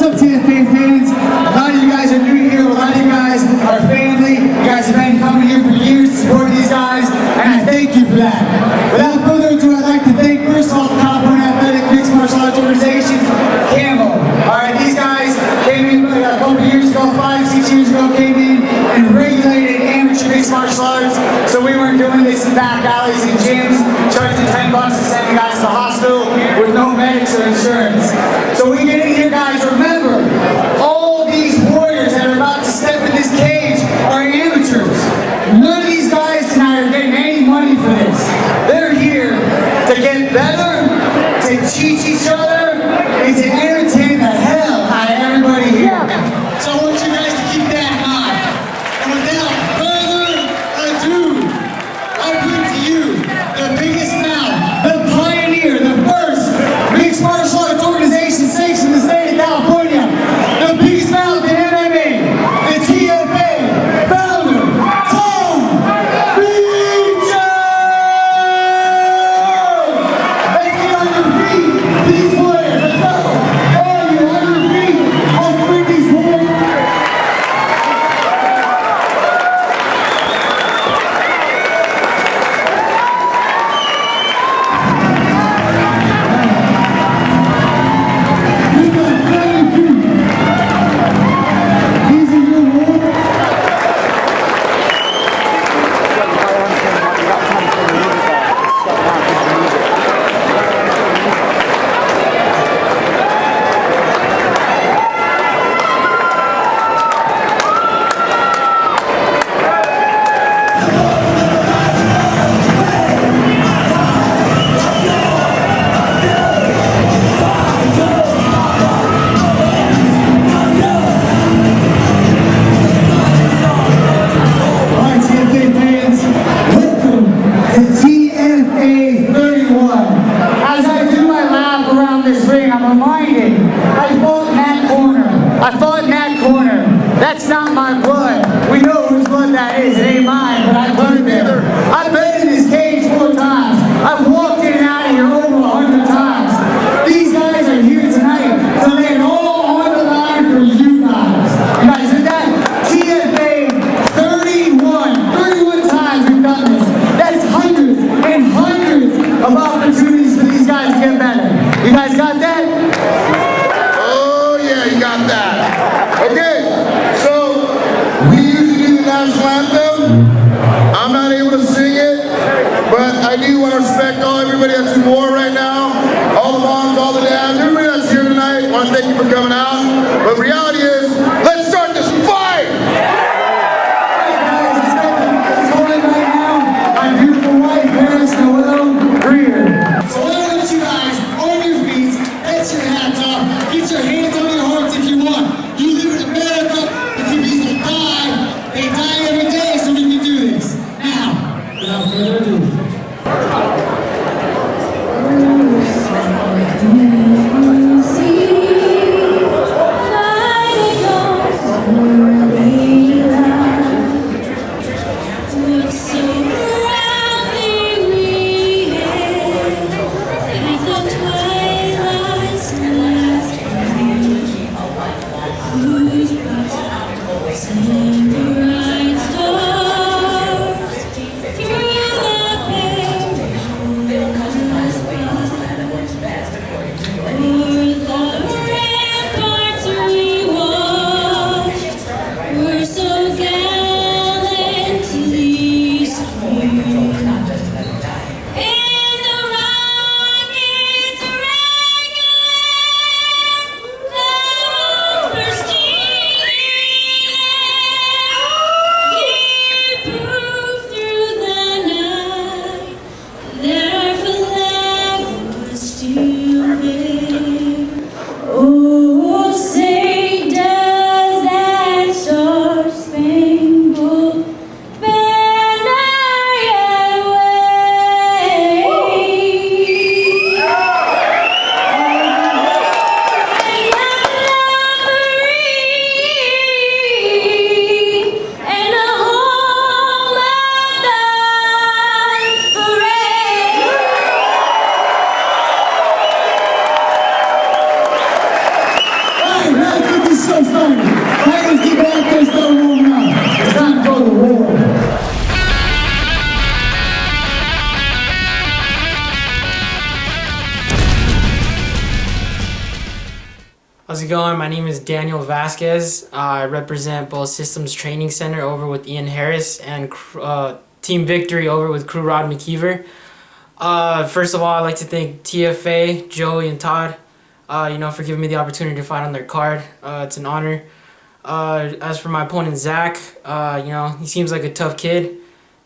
What's up, TFA fans? A lot of you guys are new here. A lot of you guys are family. You guys have been coming here for years, supporting these guys, and I thank you for that. Without further ado, I'd like to thank, first of all, the California Athletic Mixed Martial Arts Organization, Camo. Alright, these guys came in a couple years ago, 5, 6 years ago, came in and regulated amateur mixed martial arts, so we weren't doing this in back alleys and gyms, charging $10 to send you guys to the hospital with no medics or insurance. So we get in here, guys, remember, all these warriors that are about to step in this cage are amateurs. None of these guys tonight are getting any money for this. They're here to get better, to teach each other, and to entertain the hell out of everybody here. So I want you guys to keep that in mind. And without further ado, I bring to you the biggest mouth, the pioneer, the first mixed martial arts organization sanctioned in the state of California, the biggest mouth in MMA, the TFA founder, Tfa Xxxi! Let's get on your feet, these players, let's go! Hey, you're on your feet, let's bring these players! I fought in that corner. That's not my blood. We know whose blood that is. It ain't mine, but I put it there. I've been in this cage 4 times. I've walked in and out of here over 100 times. These guys are here tonight to lay it all on the line for you guys. You guys did that? TFA 31 times we've done this. That's hundreds and hundreds of opportunities for these guys to get better. You guys got that? Got that. Okay, so we usually do the national anthem. I'm not able to sing it, but I do want to respect everybody that's in war right now. All the moms, all the dads, everybody that's here tonight. I want to thank you for coming out. But reality is, let's start this fight! Hey guys, it's going right now. My beautiful wife, Paris Noel Greer. So why don't you guys, on your feet, get your hats off, get your hands on your hearts if you want. You live in America, if you people die, they die every day so we can do this. Now, without further ado. See, How's it going? My name is Daniel Vasquez. I represent both Systems Training Center over with Ian Harris and Team Victory over with Crew Rod McKeever. First of all, I'd like to thank TFA, Joey, and Todd, for giving me the opportunity to fight on their card. It's an honor. As for my opponent, Zach, he seems like a tough kid.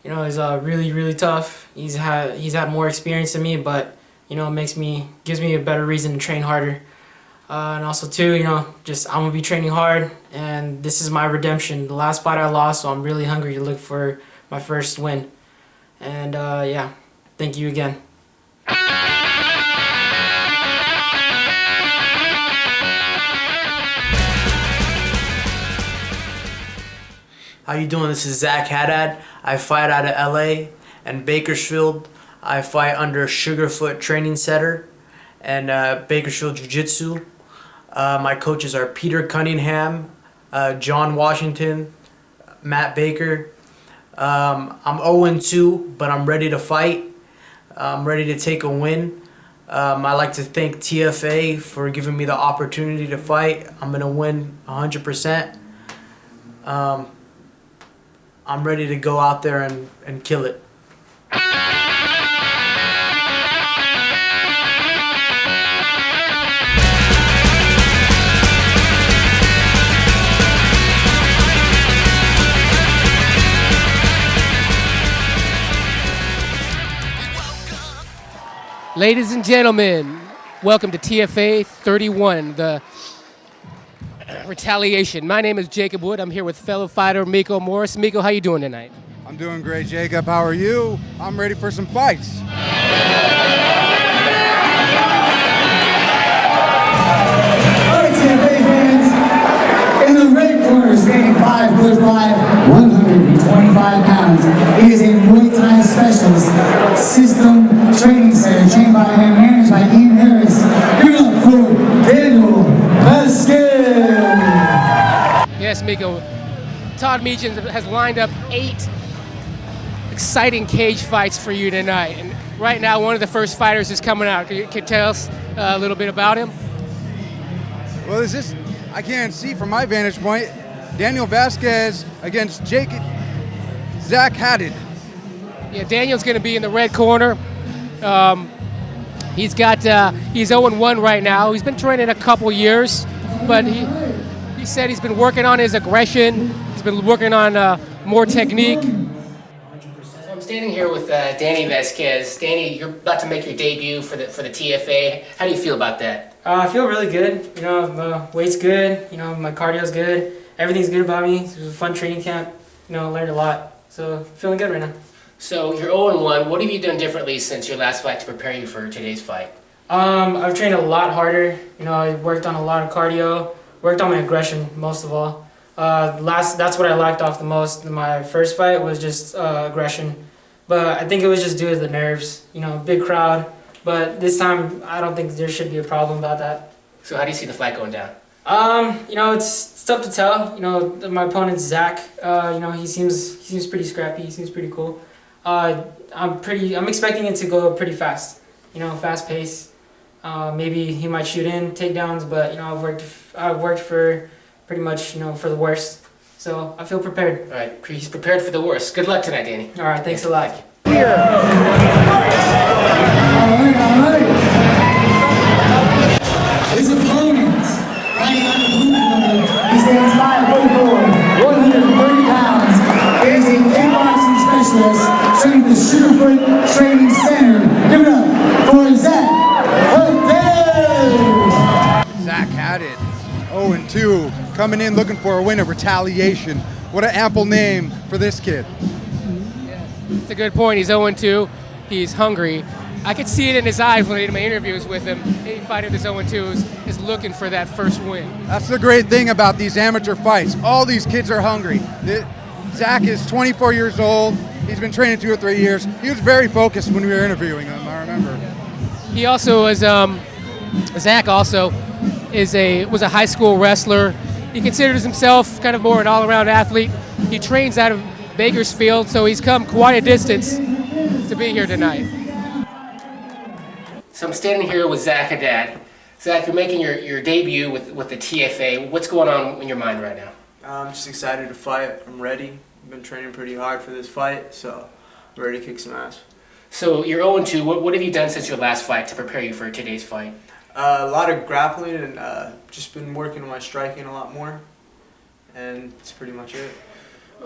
He's really, really tough. He's had more experience than me, but gives me a better reason to train harder. And also too, I'm gonna be training hard, and this is my redemption. The last fight I lost, so I'm really hungry to look for my first win. And yeah, thank you again. How you doing? This is Zach Haddad. I fight out of LA and Bakersfield. I fight under Sugarfoot Training Center and Bakersfield Jiu-Jitsu. My coaches are Peter Cunningham, John Washington, Matt Baker. I'm 0-2, but I'm ready to fight. I'm ready to take a win. I'd like to thank TFA for giving me the opportunity to fight. I'm going to win 100%. I'm ready to go out there and kill it. Ladies and gentlemen, welcome to TFA 31, the Retaliation. My name is Jacob Wood. I'm here with fellow fighter Miko Morris. Miko, how you doing tonight? I'm doing great, Jacob. How are you? I'm ready for some fights. All right, TFA fans, in the red corner, standing 5'5", 125 pounds, he is a Muay Thai specialist, System Training Center, trained by and managed by Ian Harris. Give it up for Daniel Vasquez. Yes, Miko. Todd Meacham has lined up 8 exciting cage fights for you tonight. And right now, one of the first fighters is coming out. Can you tell us a little bit about him? Well, I can't see from my vantage point. Daniel Vasquez against Zach Haddad. Yeah, Daniel's going to be in the red corner. He's 0-1 right now. He's been training a couple years, but he said he's been working on his aggression. He's been working on more technique. So I'm standing here with Danny Vasquez. Danny, you're about to make your debut for the TFA. How do you feel about that? I feel really good. The weight's good. My cardio's good. Everything's good about me. It was a fun training camp. Learned a lot. So feeling good right now. So you're 0-1. What have you done differently since your last fight to prepare you for today's fight? I've trained a lot harder. I worked on a lot of cardio. Worked on my aggression most of all. That's what I lacked off the most. In my first fight was just aggression, but I think it was just due to the nerves. Big crowd. But this time, I don't think there should be a problem about that. So how do you see the fight going down? It's tough to tell. My opponent's Zach. He seems pretty scrappy. He seems pretty cool. I'm expecting it to go pretty fast. Fast pace. Maybe he might shoot in takedowns, but I've worked for pretty much for the worst. So I feel prepared. All right, he's prepared for the worst. Good luck tonight, Danny. All right, thanks a lot. His opponent, fighting on the blue corner, he stands 5'4", 130 pounds, is a kickboxing specialist training the Sugarfoot Training Center. Give it up for Zach Haddad. Zach Haddad, 0-2, coming in looking for a win at Retaliation. What an ample name for this kid. It's a good point. He's 0-2. He's hungry. I could see it in his eyes when I did my interviews with him. Any fighter that's 0-2 is looking for that first win. That's the great thing about these amateur fights. All these kids are hungry. Zach is 24 years old. He's been training 2 or 3 years. He was very focused when we were interviewing him, I remember. He also was, Zach also was a high school wrestler. He considers himself kind of more an all-around athlete. He trains out of Bakersfield, so he's come quite a distance to be here tonight. So I'm standing here with Zach Haddad. Zach, you're making your debut with the TFA. What's going on in your mind right now? I'm just excited to fight. I'm ready. I've been training pretty hard for this fight, so I'm ready to kick some ass. So you're 0-2. What have you done since your last fight to prepare you for today's fight? A lot of grappling and just been working on my striking a lot more, and that's pretty much it.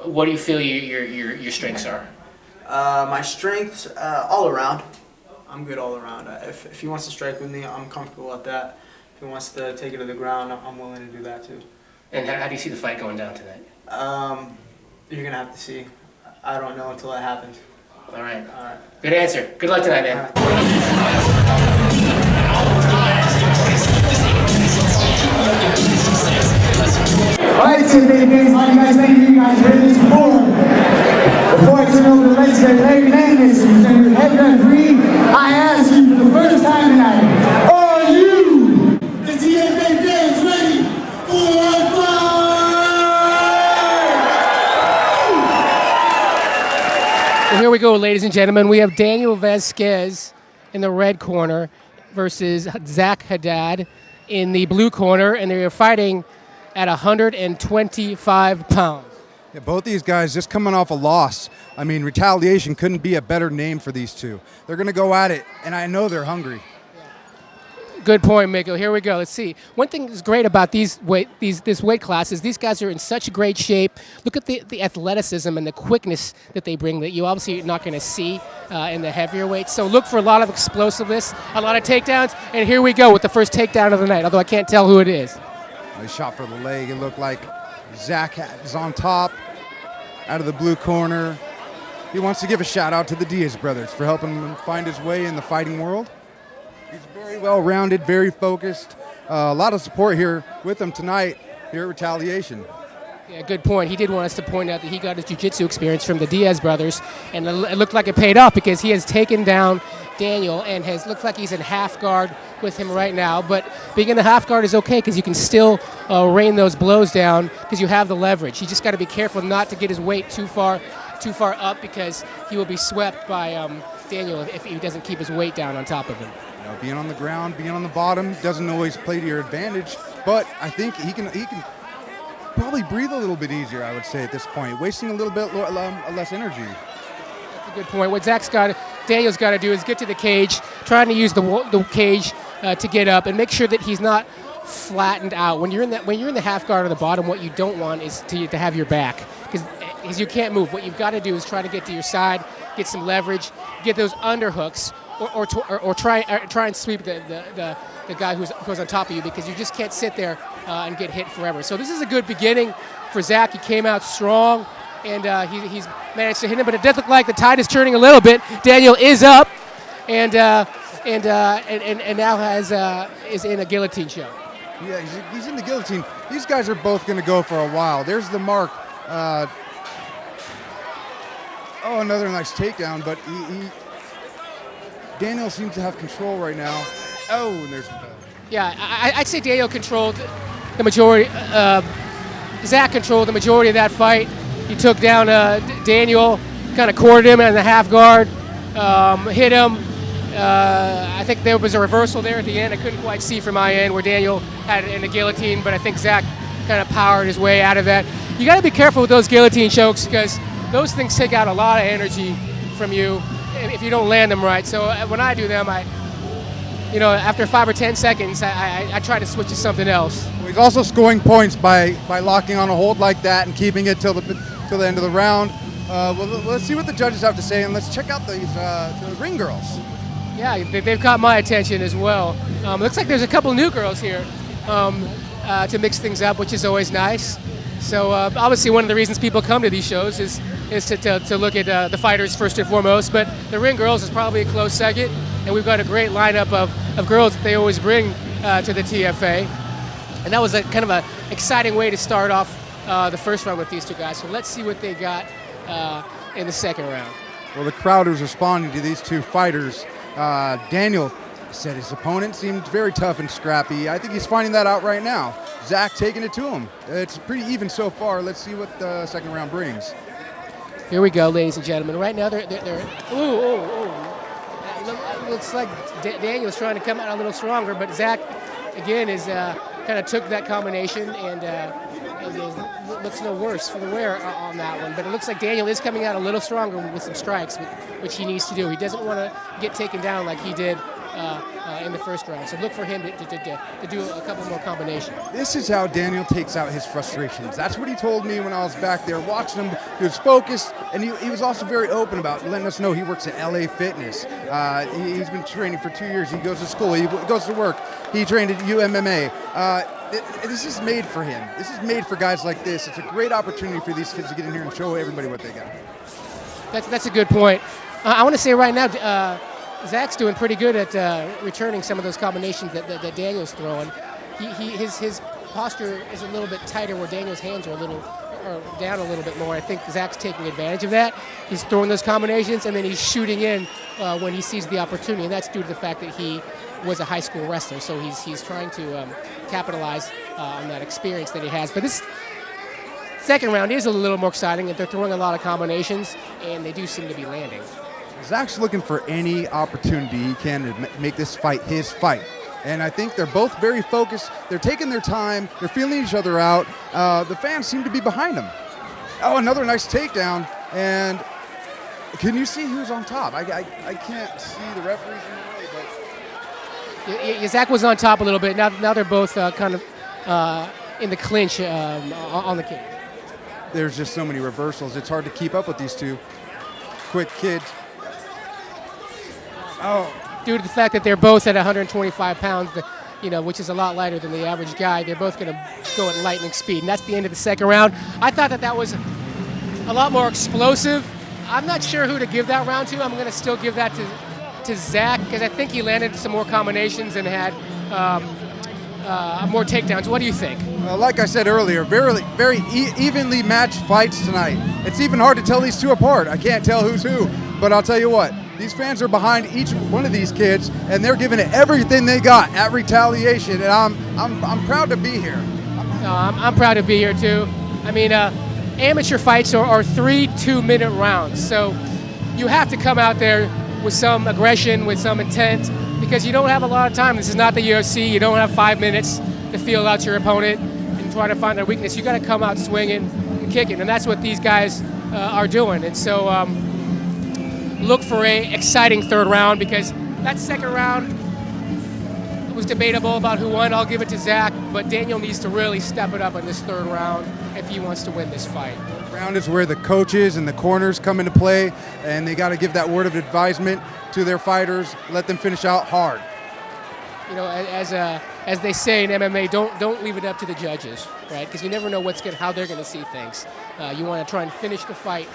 What do you feel your strengths are? My strengths, all around. I'm good all around. If he wants to strike with me, I'm comfortable at that. If he wants to take it to the ground, I'm willing to do that too. And how do you see the fight going down tonight? You're going to have to see. I don't know until it happens. All right. Good answer. Good luck tonight, man. Alright, TFA fans, like you guys, thank you guys heard this before. Before I turn over the legs to Larry Landis, who's going to be head referee, I ask you for the first time tonight, are you, the TFA fans, ready for a fight? Well, here we go, ladies and gentlemen. We have Daniel Vasquez in the red corner versus Zach Haddad in the blue corner, and they are fighting at 125 pounds. Yeah, both these guys just coming off a loss. I mean, Retaliation couldn't be a better name for these two. They're going to go at it, and I know they're hungry. Good point, Miko. Here we go. Let's see. One thing that's great about this weight class is these guys are in such great shape. Look at the athleticism and the quickness that they bring that you obviously are not going to see in the heavier weights. So look for a lot of explosiveness, a lot of takedowns, and here we go with the first takedown of the night, although I can't tell who it is. Nice shot for the leg. It looked like Zach is on top, out of the blue corner. He wants to give a shout out to the Diaz brothers for helping him find his way in the fighting world. He's very well-rounded, very focused. A lot of support here with him tonight here at Retaliation. Yeah, good point. He did want us to point out that he got his jiu-jitsu experience from the Diaz brothers, and it looked like it paid off because he has taken down Daniel and has looked like he's in half guard with him right now. But being in the half guard is okay because you can still rain those blows down because you have the leverage. You just got to be careful not to get his weight too far up because he will be swept by Daniel if he doesn't keep his weight down on top of him. You know, being on the ground, being on the bottom doesn't always play to your advantage, but I think he can probably breathe a little bit easier, I would say, at this point, wasting a little bit less energy. That's a good point. What Daniel's got to do is get to the cage, trying to use the cage to get up, and make sure that he's not flattened out. When you're in the half guard on the bottom, what you don't want is to have your back because you can't move. What you've got to do is try to get to your side, get some leverage, get those underhooks, or try and sweep the guy who's on top of you because you just can't sit there and get hit forever. So this is a good beginning for Zach. He came out strong, and he's managed to hit him, but it does look like the tide is turning a little bit. Daniel is up, and now is in a guillotine show. Yeah, he's in the guillotine. These guys are both going to go for a while. There's the mark. Another nice takedown, but Daniel seems to have control right now. Oh, and there's... Yeah, I'd say Daniel controlled the majority. Zach controlled the majority of that fight. He took down Daniel, kind of quartered him in the half guard, hit him. I think there was a reversal there at the end. I couldn't quite see from my end where Daniel had it in the guillotine, but I think Zach kind of powered his way out of that. You got to be careful with those guillotine chokes because those things take out a lot of energy from you if you don't land them right. So when I do them, after 5 or 10 seconds, I try to switch to something else. Well, he's also scoring points by locking on a hold like that and keeping it till the end of the round. Let's see what the judges have to say, and let's check out these the ring girls. Yeah, they've caught my attention as well. Looks like there's a couple new girls here to mix things up, which is always nice. So obviously one of the reasons people come to these shows is to look at the fighters first and foremost, but the ring girls is probably a close second, and we've got a great lineup of girls that they always bring to the TFA. And that was a kind of an exciting way to start off the first round with these two guys. So let's see what they got in the second round. Well, the crowd was responding to these two fighters. Daniel said his opponent seemed very tough and scrappy. I think he's finding that out right now. Zach taking it to him. It's pretty even so far. Let's see what the second round brings. Here we go, ladies and gentlemen. Right now, they're Looks like Daniel's trying to come out a little stronger, but Zach again, is kind of took that combination and looks no worse for the wear on that one. But it looks like Daniel is coming out a little stronger with some strikes, which he needs to do. He doesn't want to get taken down like he did in the first round. So look for him to do a couple more combinations. This is how Daniel takes out his frustrations. That's what he told me when I was back there watching him. He was focused, and he was also very open about letting us know he works at LA Fitness. He's been training for 2 years. He goes to school. He goes to work. He trained at UMMA. This is made for him. This is made for guys like this. It's a great opportunity for these kids to get in here and show everybody what they got. That's a good point. I want to say right now, Zach's doing pretty good at returning some of those combinations that Daniel's throwing. His posture is a little bit tighter where Daniel's hands are down a little bit more. I think Zach's taking advantage of that. He's throwing those combinations and then he's shooting in when he sees the opportunity, and that's due to the fact that he was a high school wrestler, so he's trying to capitalize on that experience that he has. But this second round is a little more exciting, and they're throwing a lot of combinations, and they do seem to be landing. Zach's looking for any opportunity he can to make this fight his fight. And I think they're both very focused. They're taking their time. They're feeling each other out. The fans seem to be behind them. Oh, another nice takedown. And can you see who's on top? I can't see the referees in the way, but... Zach was on top a little bit. Now they're both kind of in the clinch on the cage. There's just so many reversals. It's hard to keep up with these two quick kids. Oh. Due to the fact that they're both at 125 pounds, which is a lot lighter than the average guy, they're both going to go at lightning speed. And that's the end of the second round. I thought that was a lot more explosive. I'm not sure who to give that round to. I'm going to still give that to Zach because I think he landed some more combinations and had more takedowns. What do you think? Well, like I said earlier, very evenly matched fights tonight. It's even hard to tell these two apart. I can't tell who's who, but I'll tell you what. These fans are behind each one of these kids, and they're giving it everything they got at Retaliation, and I'm proud to be here. I'm proud to be here too. I mean, amateur fights are 3 2-minute rounds, so you have to come out there with some aggression, with some intent, because you don't have a lot of time. This is not the UFC. You don't have 5 minutes to feel out your opponent and try to find their weakness. You got to come out swinging and kicking, and that's what these guys are doing. And so. Look for a exciting third round because that second round was debatable about who won. I'll give it to Zach, but Daniel needs to really step it up in this third round if he wants to win this fight. Third round is where the coaches and the corners come into play, and they got to give that word of advisement to their fighters. Let them finish out hard. As they say in MMA, don't leave it up to the judges, right? Because you never know how they're going to see things. You want to try and finish the fight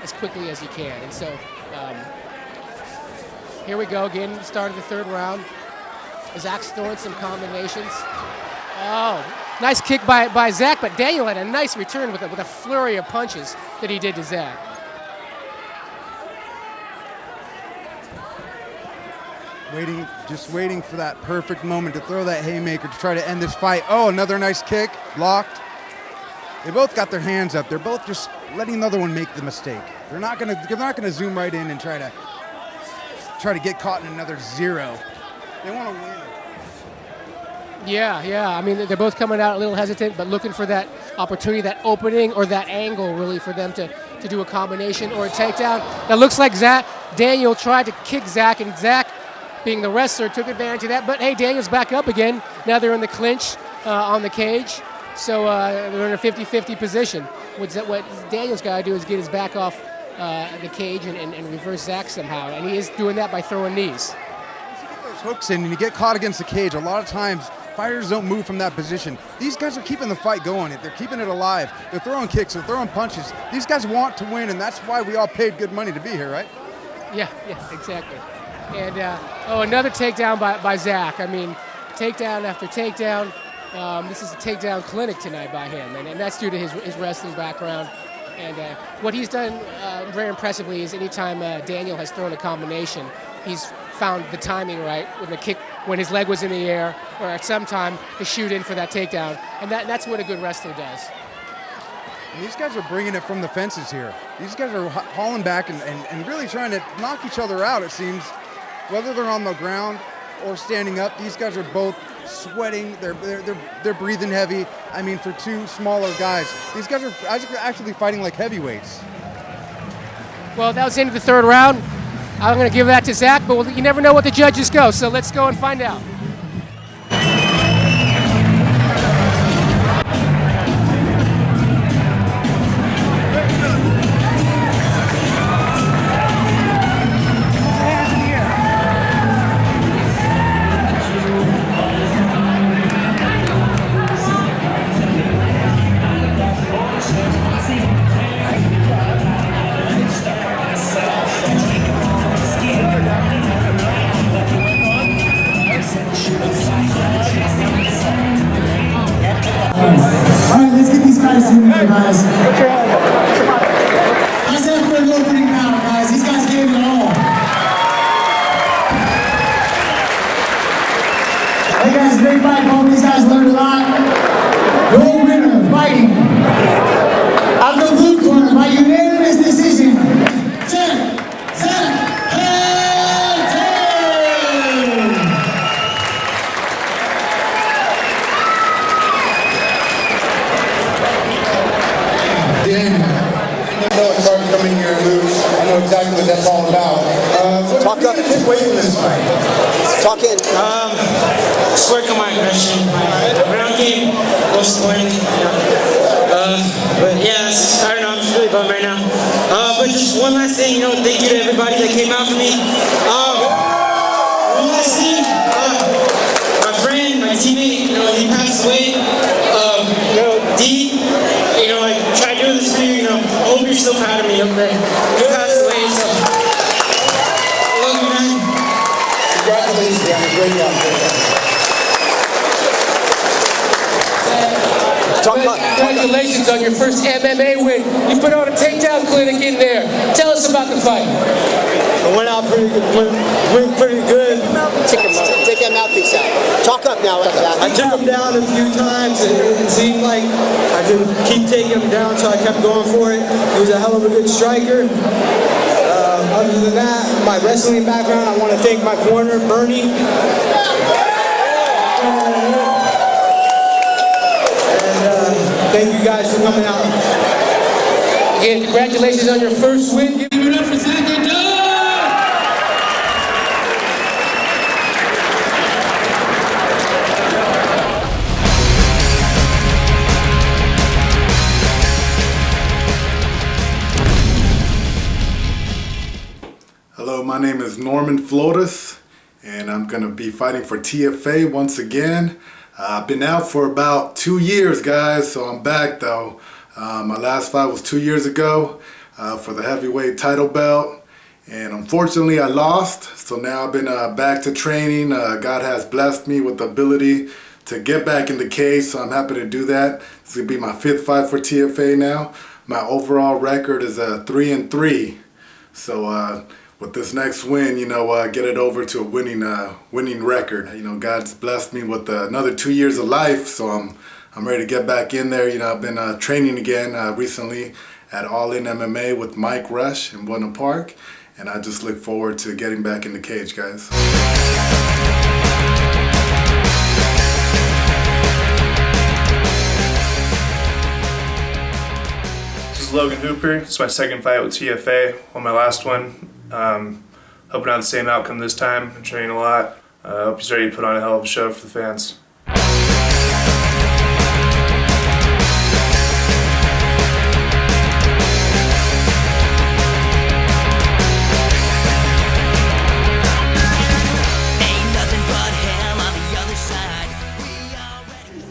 as quickly as you can. And so here we go again, start of the third round. Zach's throwing some combinations. Oh, nice kick by Zach, but Daniel had a nice return with a flurry of punches that he did to Zach. Just waiting for that perfect moment to throw that haymaker to try to end this fight. Oh, another nice kick, blocked. They both got their hands up. They're both just letting the other one make the mistake. They're not gonna zoom right in and try to get caught in another zero. They want to win. Yeah. I mean, they're both coming out a little hesitant, but looking for that opportunity, that opening, or that angle, really, for them to do a combination or a takedown. Now, looks like Daniel tried to kick Zach, and Zach, being the wrestler, took advantage of that. But, hey, Daniel's back up again. Now they're in the clinch on the cage. So they're in a 50-50 position. What Daniel's got to do is get his back off the cage and reverse Zach somehow. And he is doing that by throwing knees. Once you get those hooks in and you get caught against the cage, a lot of times fighters don't move from that position. These guys are keeping the fight going. They're keeping it alive. They're throwing kicks. They're throwing punches. These guys want to win, and that's why we all paid good money to be here, right? Yeah, exactly. And, another takedown by Zach. I mean, takedown after takedown. This is a takedown clinic tonight by him, and that's due to his wrestling background. And what he's done very impressively is anytime Daniel has thrown a combination, he's found the timing right when the kick, when his leg was in the air, or at some time to shoot in for that takedown. And that's what a good wrestler does. And these guys are bringing it from the fences here. These guys are hauling back and really trying to knock each other out, it seems. Whether they're on the ground or standing up. These guys are both sweating. They're breathing heavy. I mean, for two smaller guys, these guys are actually fighting like heavyweights. Well, that was the end of the third round. I'm going to give that to Zach, but you never know what the judges go, so let's go and find out. Alright, let's get these guys in there, guys. How's that for an opening round, guys? These guys gave it all. Hey guys, great fight. Hope these guys learned a lot. Your winner, fighting out of the blue corner by unanimous decision, Tfa Xxxi. Coming here and lose. I know exactly what that's all about. Talk up. Take away from this fight. Talk in. Just work on my aggression. My ground game was scoring. But yeah, I don't know. I'm just really bummed right now. But just one last thing, thank you to everybody that came out for me. One last thing. My friend, my teammate, he passed away. D. I tried doing this for you. I hope you're still proud of me. Okay. You passed away, so I love you, man. Congratulations, man. Great job. Congratulations on your first MMA win. You put on a takedown clinic in there. Tell us about the fight. It went out pretty good. Went pretty good. Take that mouthpiece out. Talk up now, Zach. I took him down a few times, and it seemed like I could keep taking him down, so I kept going for it. He was a hell of a good striker. Other than that, my wrestling background, I want to thank my corner, Bernie. Thank you guys for coming out. Again, congratulations on your first win. Give it up for Zach. Hello, my name is Norman Flores, and I'm going to be fighting for TFA once again. I've been out for about 2 years, guys, so I'm back though. My last fight was 2 years ago for the heavyweight title belt, and unfortunately I lost. So now I've been back to training. God has blessed me with the ability to get back in the cage, so I'm happy to do that. This is going to be my 5th fight for TFA now. My overall record is 3-3. So with this next win, get it over to a winning record. God's blessed me with another 2 years of life, so I'm ready to get back in there. I've been training again recently at All In MMA with Mike Rush in Buena Park, and I just look forward to getting back in the cage, guys. This is Logan Hooper. It's my second fight with TFA. On my last one. Hoping to have the same outcome this time. I'm training a lot. Hope he's ready to put on a hell of a show for the fans.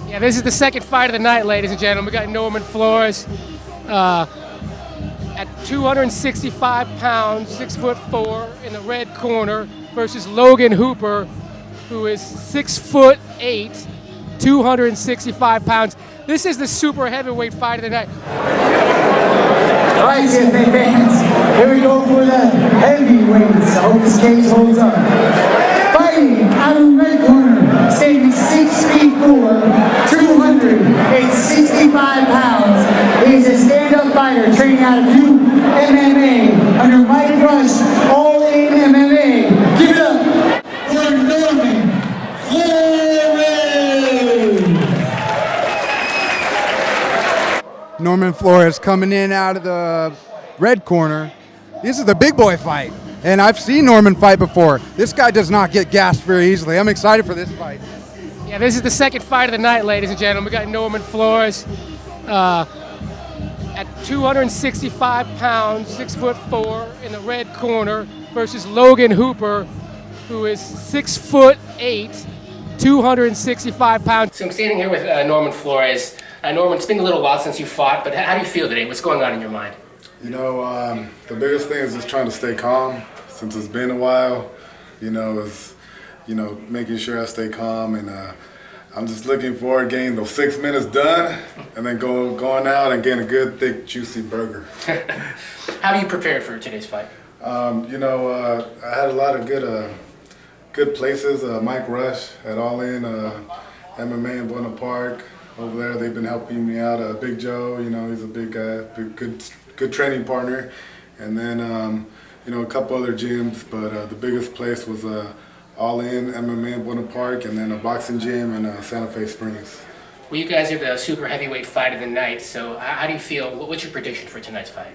Yeah, this is the second fight of the night, ladies and gentlemen. We got Norman Flores at 265 pounds, 6'4" in the red corner versus Logan Hooper, who is 6'8", 265 pounds. This is the super heavyweight fight of the night. All right, TFA fans, here we go for the heavyweights. I hope this cage holds up. Fighting out of the red corner, standing 6'4", 265 pounds. He's a stand-up fighter training out of MMA under Mike Rush, All In MMA. Give it up for Norman Norman Flores coming in out of the red corner. This is the big boy fight, and I've seen Norman fight before. This guy does not get gassed very easily. I'm excited for this fight. Yeah, this is the second fight of the night, ladies and gentlemen. We got Norman Flores at 265 pounds, 6'4", in the red corner versus Logan Hooper, who is 6'8", 265 pounds. So I'm standing here with Norman Flores. Norman, it's been a little while since you fought, but how do you feel today? What's going on in your mind? You know, the biggest thing is just trying to stay calm since it's been a while. You know, making sure I stay calm, and I'm just looking forward to getting those 6 minutes done, and then going out and getting a good, thick, juicy burger. How do you prepare for today's fight? You know, I had a lot of good places. Mike Rush at All In, MMA in Buena Park. Over there, they've been helping me out. Big Joe, you know, he's a big guy, good training partner. And then, you know, a couple other gyms, but the biggest place was All In MMA in Buena Park, and then a boxing gym in Santa Fe Springs. Well, you guys are the super heavyweight fight of the night, so how do you feel? What's your prediction for tonight's fight?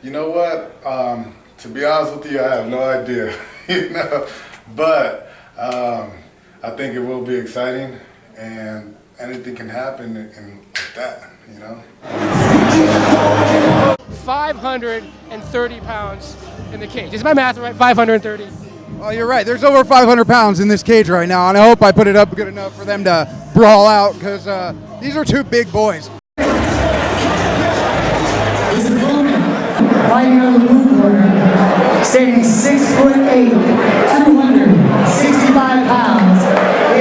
You know what? To be honest with you, I have no idea. You know, but I think it will be exciting, and anything can happen in that, you know. 530 pounds in the cage. Is my math right? 530. Oh, you're right. There's over 500 pounds in this cage right now, and I hope I put it up good enough for them to brawl out, because these are two big boys. Fighting on the blue corner, standing 6'8", 265 pounds,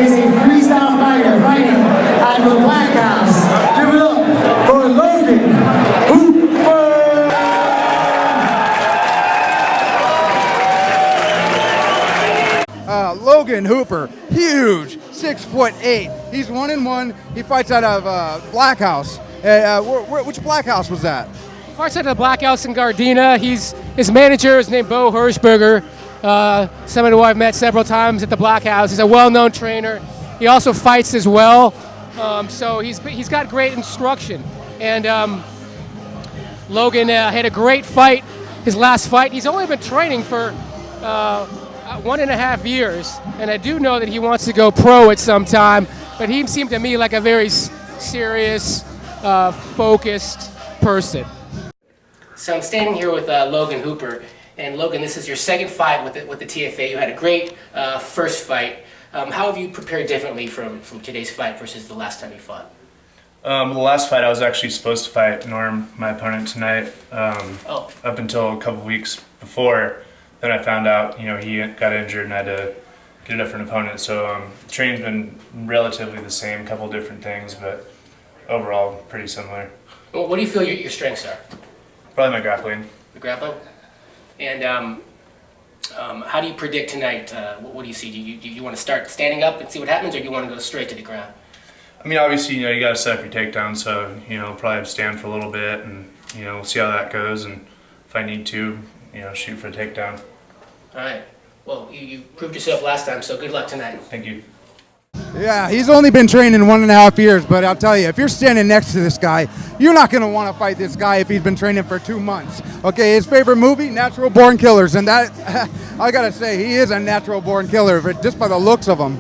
is a freestyle fighter fighting out of the Black House. Give it up for Logan Hooper! Logan Hooper, huge, 6'8". He's 1-1. He fights out of Black House. Which Black House was that? Fights out of the Black House in Gardena. His manager is named Bo Hirschberger, someone who I've met several times at the Black House. He's a well-known trainer. He also fights as well, so he's got great instruction. And Logan had a great fight, his last fight. He's only been training for 1.5 years, and I do know that he wants to go pro at some time, but he seemed to me like a very serious, focused person. So I'm standing here with Logan Hooper, and Logan, this is your second fight with the TFA. You had a great first fight. How have you prepared differently from today's fight versus the last time you fought? The last fight I was actually supposed to fight Norm, my opponent, tonight. Up until a couple weeks before, then I found out, you know, he got injured and I had to get a different opponent. So training's been relatively the same, a couple different things, but overall pretty similar. Well, what do you feel your strengths are? Probably my grappling. The grappling? And how do you predict tonight? What do you see? Do you want to start standing up and see what happens, or do you want to go straight to the ground? I mean, obviously, you know, you got to set up your takedown, so, you know, probably stand for a little bit and, you know, see how that goes, and if I need to, you know, shoot for a takedown. All right. Well, you proved yourself last time, so good luck tonight. Thank you. Yeah, he's only been training 1.5 years, but I'll tell you, if you're standing next to this guy, you're not going to want to fight this guy if he's been training for 2 months. Okay, his favorite movie, Natural Born Killers, and that, I got to say, he is a natural born killer, just by the looks of him.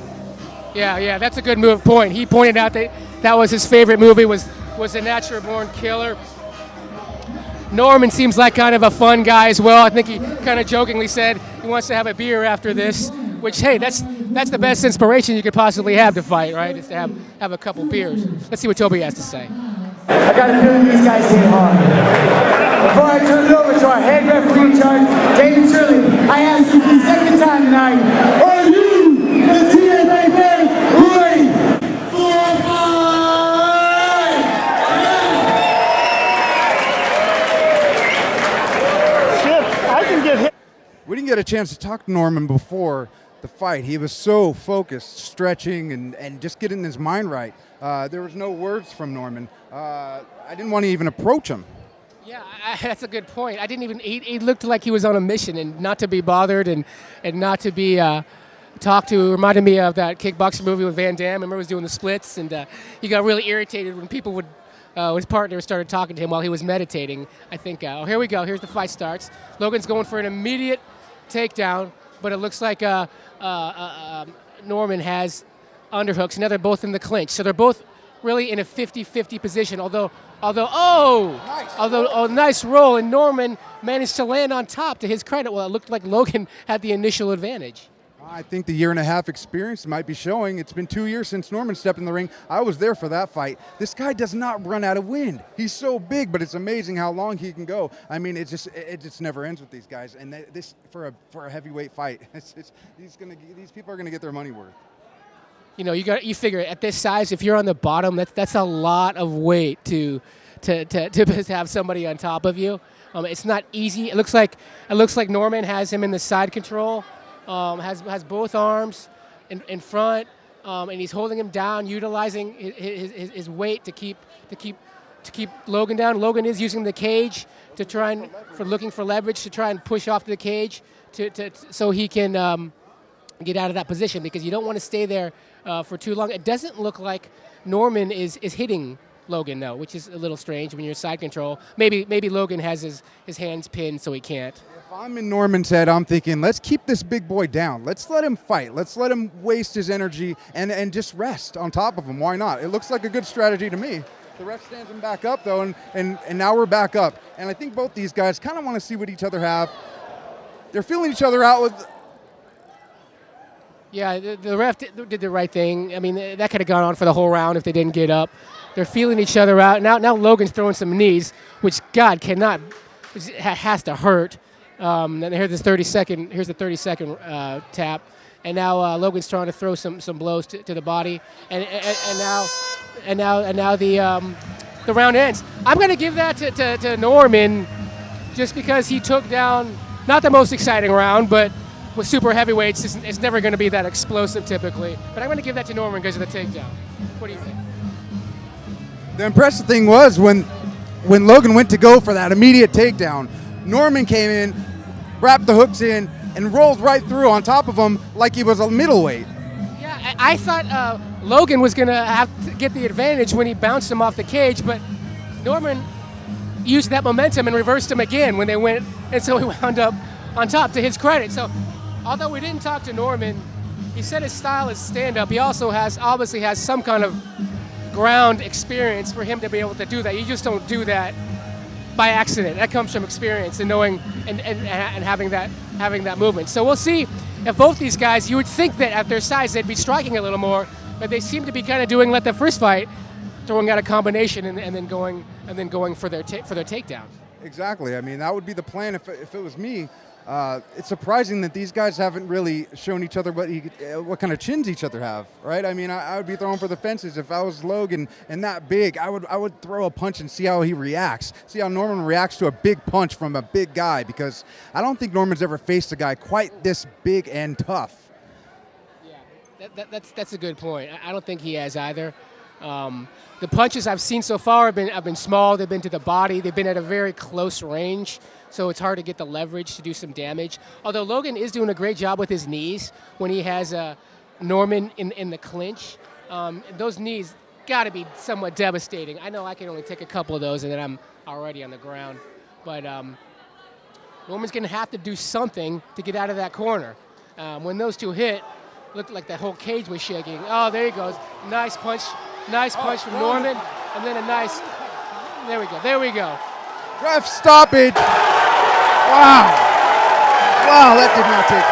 Yeah, that's a good point. He pointed out that was his favorite movie, was A Natural Born Killer. Norman seems like kind of a fun guy as well. I think he kind of jokingly said he wants to have a beer after this, which, hey, that's the best inspiration you could possibly have to fight, right? Is to have a couple beers. Let's see what Toby has to say. I got a feeling these guys hit hard. Before I turn it over to our head referee in charge, David Shirley, I ask you for the second time tonight, are you the TFA ready for a fight? Shit, I can get hit. We didn't get a chance to talk to Norman before the fight. He was so focused, stretching, and just getting his mind right. There was no words from Norman. I didn't want to even approach him. Yeah, that's a good point. I didn't even. He looked like he was on a mission, and not to be bothered, and not to be talked to. It reminded me of that kickboxing movie with Van Damme. I remember he was doing the splits, and he got really irritated when people would his partner started talking to him while he was meditating. I think. Oh, here we go. Here's the fight starts. Logan's going for an immediate takedown, but it looks like Norman has underhooks. Now they're both in the clinch, so they're both really in a 50-50 position. Although, nice roll, and Norman managed to land on top. To his credit, well, it looked like Logan had the initial advantage. I think the year-and-a-half experience might be showing. It's been 2 years since Norman stepped in the ring. I was there for that fight. This guy does not run out of wind. He's so big, but it's amazing how long he can go. I mean, it just never ends with these guys. And this for a heavyweight fight, these people are gonna get their money worth. You know, you figure at this size, if you're on the bottom, that's a lot of weight to have somebody on top of you. It's not easy. It looks like Norman has him in the side control. Has both arms in front, and he's holding him down, utilizing his weight to keep Logan down. Logan is using the cage to try looking for leverage to try and push off the cage so he can get out of that position, because you don't want to stay there for too long. It doesn't look like Norman is hitting Logan, though, which is a little strange when you're side control. Maybe Logan has his hands pinned so he can't. If I'm in Norman's head, I'm thinking, let's keep this big boy down. Let's let him fight. Let's let him waste his energy and just rest on top of him. Why not? It looks like a good strategy to me. The ref stands him back up, though, and now we're back up. And I think both these guys kind of want to see what each other have. They're feeling each other out with... Yeah, the ref did the right thing. I mean, that could have gone on for the whole round if they didn't get up. They're feeling each other out. Now Logan's throwing some knees, which, God, has to hurt. And here's the 30-second tap. And now Logan's trying to throw some blows to the body. And now the round ends. I'm going to give that to Norman just because he took down, not the most exciting round, but with super heavyweights, it's never going to be that explosive typically. But I'm going to give that to Norman because of the takedown. What do you think? The impressive thing was when Logan went to go for that immediate takedown, Norman came in, wrapped the hooks in, and rolled right through on top of him like he was a middleweight. Yeah, I thought Logan was going to have to get the advantage when he bounced him off the cage, but Norman used that momentum and reversed him again when they went, and so he wound up on top, to his credit. So although we didn't talk to Norman, he said his style is stand-up. He also obviously has some kind of ground experience for him to be able to do that. You just don't do that by accident. That comes from experience and knowing and having that movement. So we'll see if both these guys, you would think that at their size they'd be striking a little more, but they seem to be kind of doing like the first fight, throwing out a combination and then going for their takedowns. Exactly. I mean, that would be the plan if it was me. It's surprising that these guys haven't really shown each other what kind of chins each other have, right? I mean, I would be throwing for the fences. If I was Logan and that big, I would throw a punch and see how he reacts. See how Norman reacts to a big punch from a big guy, because I don't think Norman's ever faced a guy quite this big and tough. Yeah, that's a good point. I don't think he has either. The punches I've seen so far have been small. They've been to the body. They've been at a very close range, so it's hard to get the leverage to do some damage. Although Logan is doing a great job with his knees when he has Norman in the clinch. Those knees got to be somewhat devastating. I know I can only take a couple of those and then I'm already on the ground. But Norman's going to have to do something to get out of that corner. When those two hit, looked like that whole cage was shaking. Oh, there he goes. Nice punch from Norman. And then a nice, there we go. Ref stoppage. Wow. Wow, that did not take it.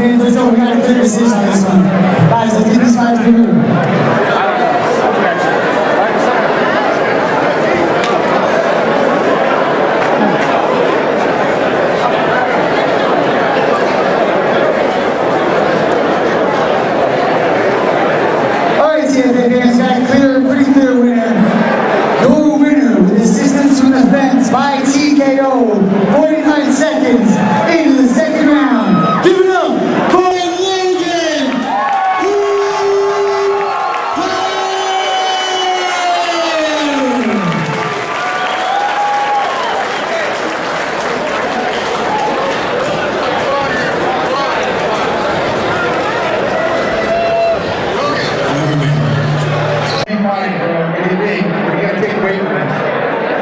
fans, let's go. We got a clear decision on this one. Guys, let's get these fights moving. TFA fans, got a pretty clear winner. Your winner with assistance from the fence by TKO, 49 seconds into the second round. Give it up for Logan!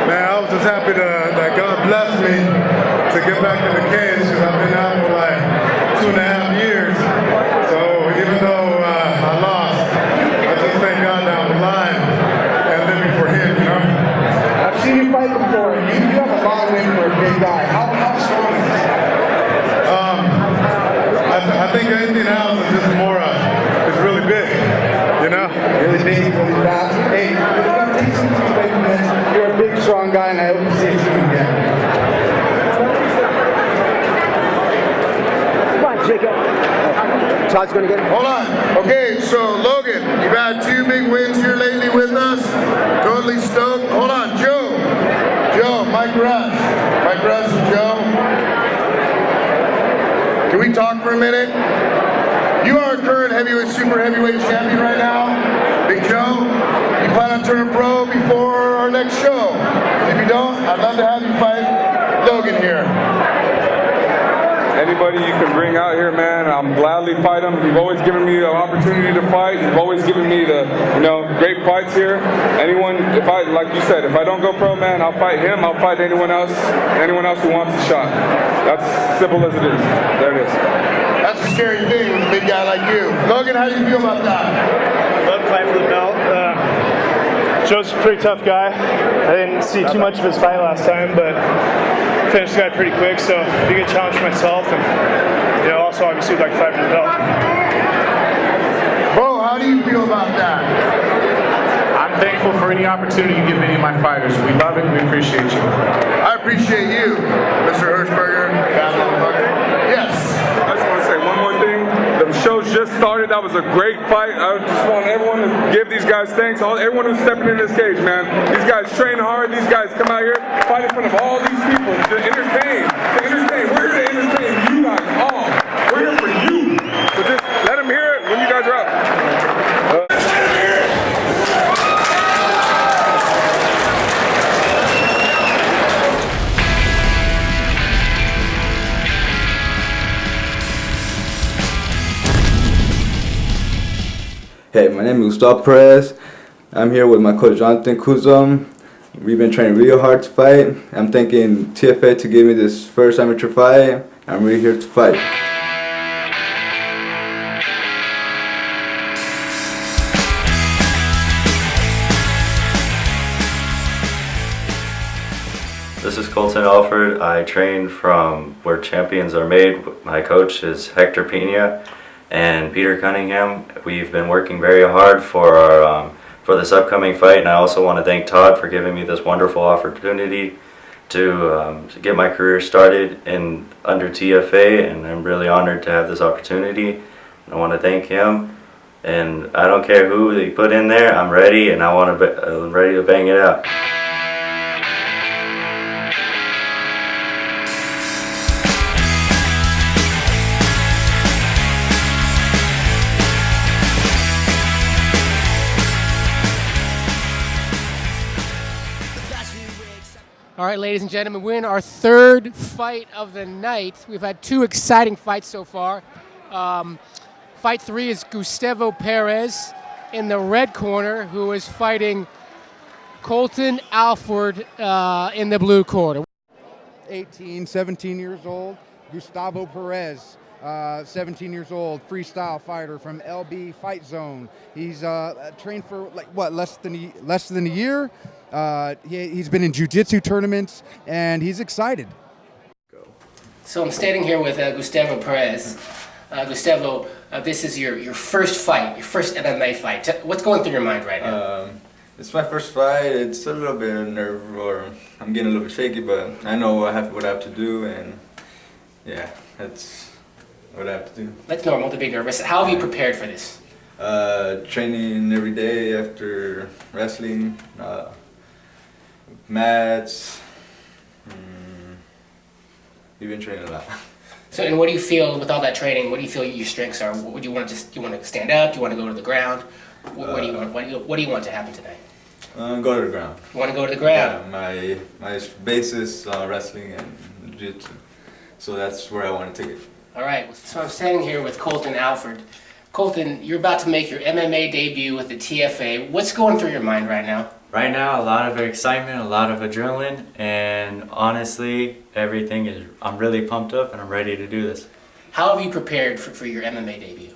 Man, I was just happy that God blessed me to get back in the cage because I've been out for like 2.5 years. So even though I lost, I just thank God that I'm alive and living for Him, you know? I've seen you fight before, and you have a long win for a big guy. How strong is this? I think anything else is just more, it's really big, you know? Really big, really fast. Hey, you're going to take something away from this. You're a big, strong guy, and I hope to see you soon again. Come on, Jacob. Todd's going to get him. Hold on. Okay, so Logan, you've had 2 big wins here lately with us. Totally stoked. Hold on, Joe. Mike Rush. And Joe. Can we talk for a minute? You are our current super heavyweight champion right now, Big Joe. You plan on turning pro before our next show. If you don't, I'd love to have you fight Logan here. Anybody you can bring out here, man, I'm gladly fight them. You've always given me an opportunity to fight. You've always given me the, great fights here. Anyone, like you said, if I don't go pro, man, I'll fight him. I'll fight anyone else who wants a shot. That's simple as it is. There it is. That's a scary thing with a big guy like you. Logan, how do you feel about that? Love to fight for the belt. Joe's a pretty tough guy. I didn't see too much of his fight last time, but finished the guy pretty quick, so it'd be a good challenge for myself. And also obviously would like to fight for the belt. Bo, how do you feel about that? I'm thankful for any opportunity you give any of my fighters. We love it and we appreciate you. I appreciate you, Mr. Hirschberger. Yes. I just want to say one more thing. The show's just started. That was a great fight. I just want everyone to give these guys thanks. Everyone who's stepping in this cage, man. These guys train hard. These guys come out here, fight in front of all these people to entertain. We're here to entertain you guys all. We're here for you. So just let them hear it when you guys are up. Hey, my name is Tfa Xxxi. I'm here with my coach Jonathan Kuzum. We've been training real hard to fight. I'm thanking TFA to give me this first amateur fight. I'm really here to fight. This is Colton Alford. I train from where champions are made. My coach is Hector Pena and Peter Cunningham. We've been working very hard for our for this upcoming fight, and I also want to thank Todd for giving me this wonderful opportunity to get my career started under TFA, and I'm really honored to have this opportunity. And I want to thank him, and I don't care who they put in there. I'm ready, and I'm ready to bang it out. All right, ladies and gentlemen, we're in our third fight of the night. We've had 2 exciting fights so far. Fight 3 is Gustavo Perez in the red corner, who is fighting Colton Alford in the blue corner. 17 years old, Gustavo Perez, 17 years old, freestyle fighter from LB Fight Zone. He's trained for less than a year. He's been in jiu-jitsu tournaments, and he's excited. So I'm standing here with Gustavo Perez. Gustavo, this is your first fight, your first MMA fight. What's going through your mind right now? It's my first fight. It's a little bit of nerve, or I'm getting a little bit shaky, but I know what I have to do, and yeah, that's what I have to do. That's normal to be nervous. How have you prepared for this? Training every day after wrestling, mats. We've been training a lot. So, and what do you feel with all that training? What do you feel your strengths are? What do you want to do? You want to stand up? Do you want to go to the ground? What do you want? What do you want to happen tonight? Go to the ground. You want to go to the ground? Yeah, my base is wrestling and jiu-jitsu, so that's where I want to take it. All right. So I'm standing here with Colton Alford. Colton, you're about to make your MMA debut with the TFA. What's going through your mind right now? Right now, a lot of excitement, a lot of adrenaline, and honestly, I'm really pumped up and I'm ready to do this. How have you prepared for your MMA debut?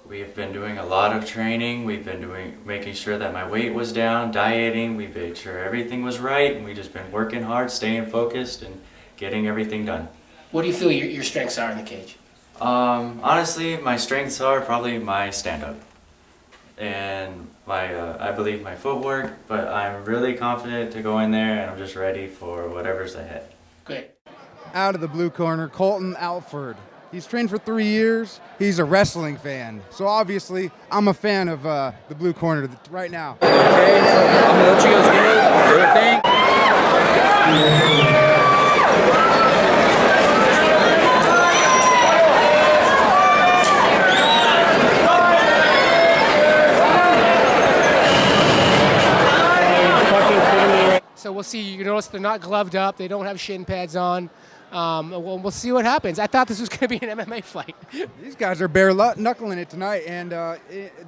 We've been doing a lot of training. We've been making sure that my weight was down, dieting. We made sure everything was right, and we've just been working hard, staying focused, and getting everything done. What do you feel your strengths are in the cage? Honestly, my strengths are probably my stand-up and I believe my footwork, but I'm really confident to go in there, and I'm just ready for whatever's ahead. Good. Out of the blue corner, Colton Alford. He's trained for 3 years. He's a wrestling fan. So obviously, I'm a fan of the blue corner right now. Okay, so I'm gonna let you guys go. Do your thing. So we'll see. You notice they're not gloved up. They don't have shin pads on. We'll see what happens. I thought this was going to be an MMA fight. These guys are bare knuckling it tonight, and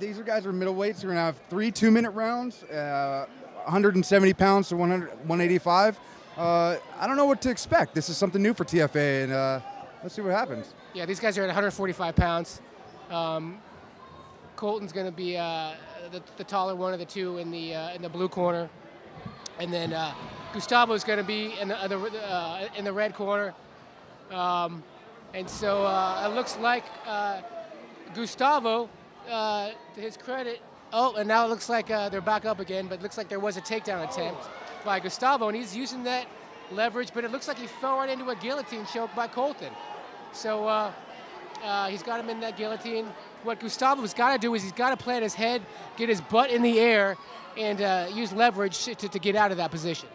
these guys are middleweights. We're going to have 3 2-minute rounds, 170 pounds to 185. I don't know what to expect. This is something new for TFA, and let's see what happens. Yeah, these guys are at 145 pounds. Colton's going to be the taller one of the two in the blue corner. And then Gustavo is going to be in the red corner, and so it looks like Gustavo, to his credit. Oh, and now it looks like they're back up again, but it looks like there was a takedown attempt by Gustavo, and he's using that leverage, but it looks like he fell right into a guillotine choke by Colton. So he's got him in that guillotine. What Gustavo's got to do is he's got to plant his head, get his butt in the air, and use leverage to get out of that position.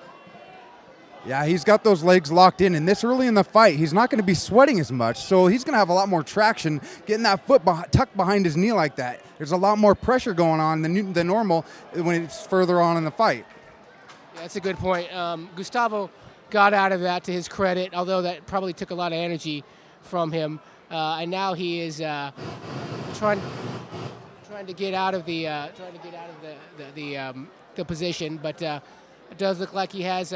Yeah, he's got those legs locked in, and this early in the fight, he's not going to be sweating as much, so he's going to have a lot more traction getting that foot tucked behind his knee like that. There's a lot more pressure going on than normal when it's further on in the fight. Yeah, that's a good point. Gustavo got out of that to his credit, although that probably took a lot of energy from him, and now he is trying to get out of the position, but it does look like he has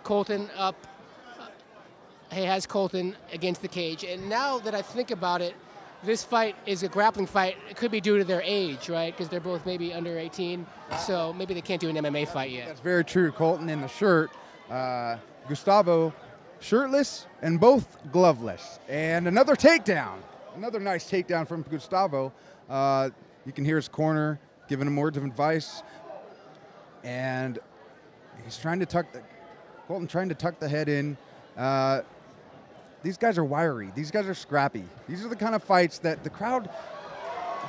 Colton up. He has Colton against the cage, and now that I think about it, this fight is a grappling fight. It could be due to their age, right? Because they're both maybe under 18, so maybe they can't do an MMA fight yet. That's very true. Colton in the shirt, Gustavo shirtless, and both gloveless. And another takedown. Another nice takedown from Gustavo. You can hear his corner giving him words of advice, and he's trying to Colton trying to tuck the head in. These guys are wiry. These guys are scrappy. These are the kind of fights that the crowd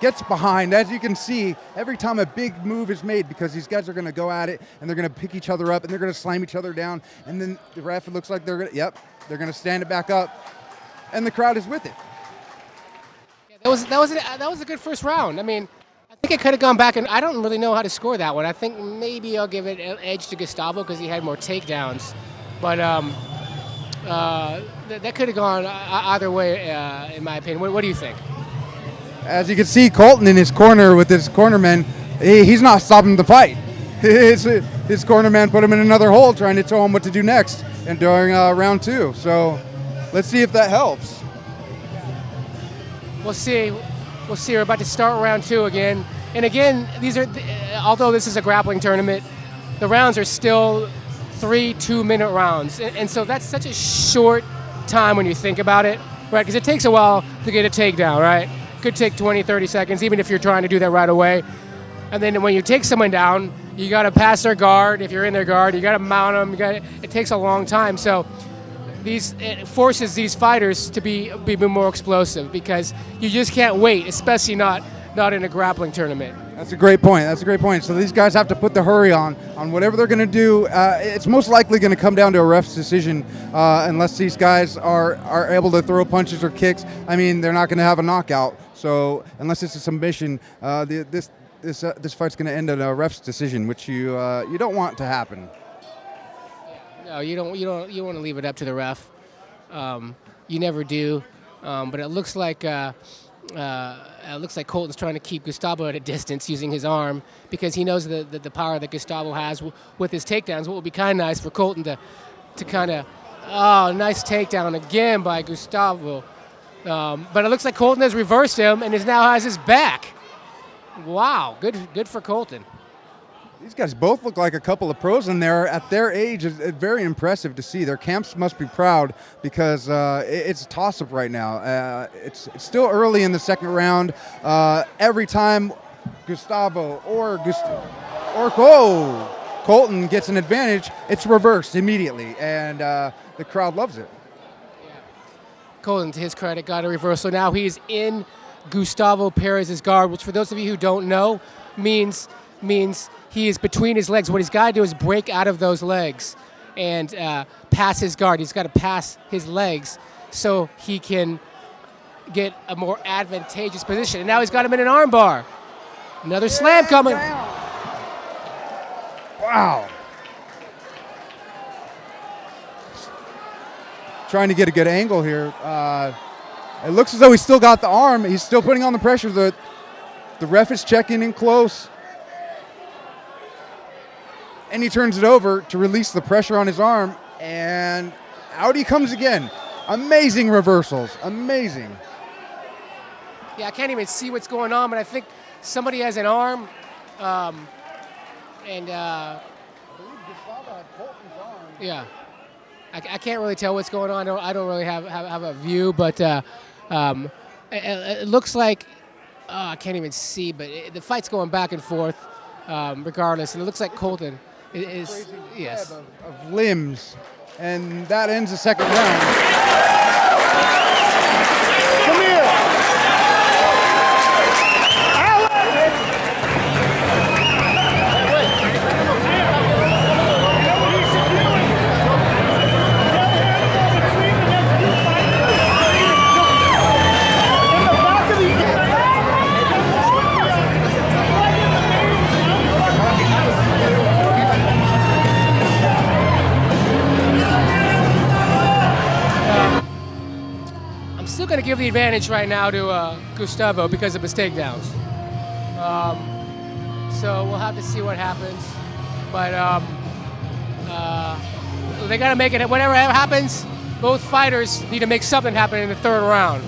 gets behind. As you can see, every time a big move is made, because these guys are going to go at it, and they're going to pick each other up, and they're going to slam each other down, and then the ref, it looks like they're going to stand it back up, and the crowd is with it. That was a good first round. I mean, I think it could have gone back, and I don't really know how to score that one. I think maybe I'll give it an edge to Gustavo because he had more takedowns, but that could have gone either way, in my opinion. What do you think? As you can see, Colton in his corner with his cornerman, he's not stopping the fight. His cornerman put him in another hole trying to tell him what to do next and during round 2. So let's see if that helps. We'll see. We'll see. We're about to start round 2 again. And again, although this is a grappling tournament, the rounds are still 3 2-minute rounds. And so that's such a short time when you think about it. right? Because it takes a while to get a takedown, right? Could take 20, 30 seconds, even if you're trying to do that right away. And then when you take someone down, you got to pass their guard. If you're in their guard, you got to mount them. It takes a long time. So it forces these fighters to be more explosive because you just can't wait, especially not in a grappling tournament. That's a great point. That's a great point. So these guys have to put the hurry on whatever they're going to do. It's most likely going to come down to a ref's decision unless these guys are able to throw punches or kicks. I mean, they're not going to have a knockout. So unless it's a submission, this fight's going to end in a ref's decision, which you don't want to happen. No, you want to leave it up to the ref. You never do. But it looks like Colton's trying to keep Gustavo at a distance using his arm because he knows the power that Gustavo has with his takedowns. What would be kind of nice for Colton to kind of, nice takedown again by Gustavo. But it looks like Colton has reversed him and now has his back. Wow, good for Colton. These guys both look like a couple of pros, and they're at their age. It's very impressive to see. Their camps must be proud because it's a toss-up right now. It's still early in the second round. Every time Gustavo or Colton gets an advantage, it's reversed immediately, and the crowd loves it. Colton, to his credit, got a reversal. Now he's in Gustavo Perez's guard, which for those of you who don't know means he is between his legs. What he's got to do is break out of those legs and pass his guard. He's got to pass his legs so he can get a more advantageous position. And now he's got him in an arm bar. Another slam coming. Wow. Trying to get a good angle here. It looks as though he's still got the arm. He's still putting on the pressure. The ref is checking in close. And he turns it over to release the pressure on his arm. And out he comes again. Amazing reversals. Amazing. Yeah, I can't even see what's going on, but I think somebody has an arm. Yeah. I can't really tell what's going on. I don't really have a view, but it looks like I can't even see, but the fight's going back and forth regardless, and it looks like Colton is yes of limbs, and that ends the second round. Come here. Going to give the advantage right now to Gustavo because of his takedowns. So we'll have to see what happens. But they got to make it. Whatever happens, both fighters need to make something happen in the third round.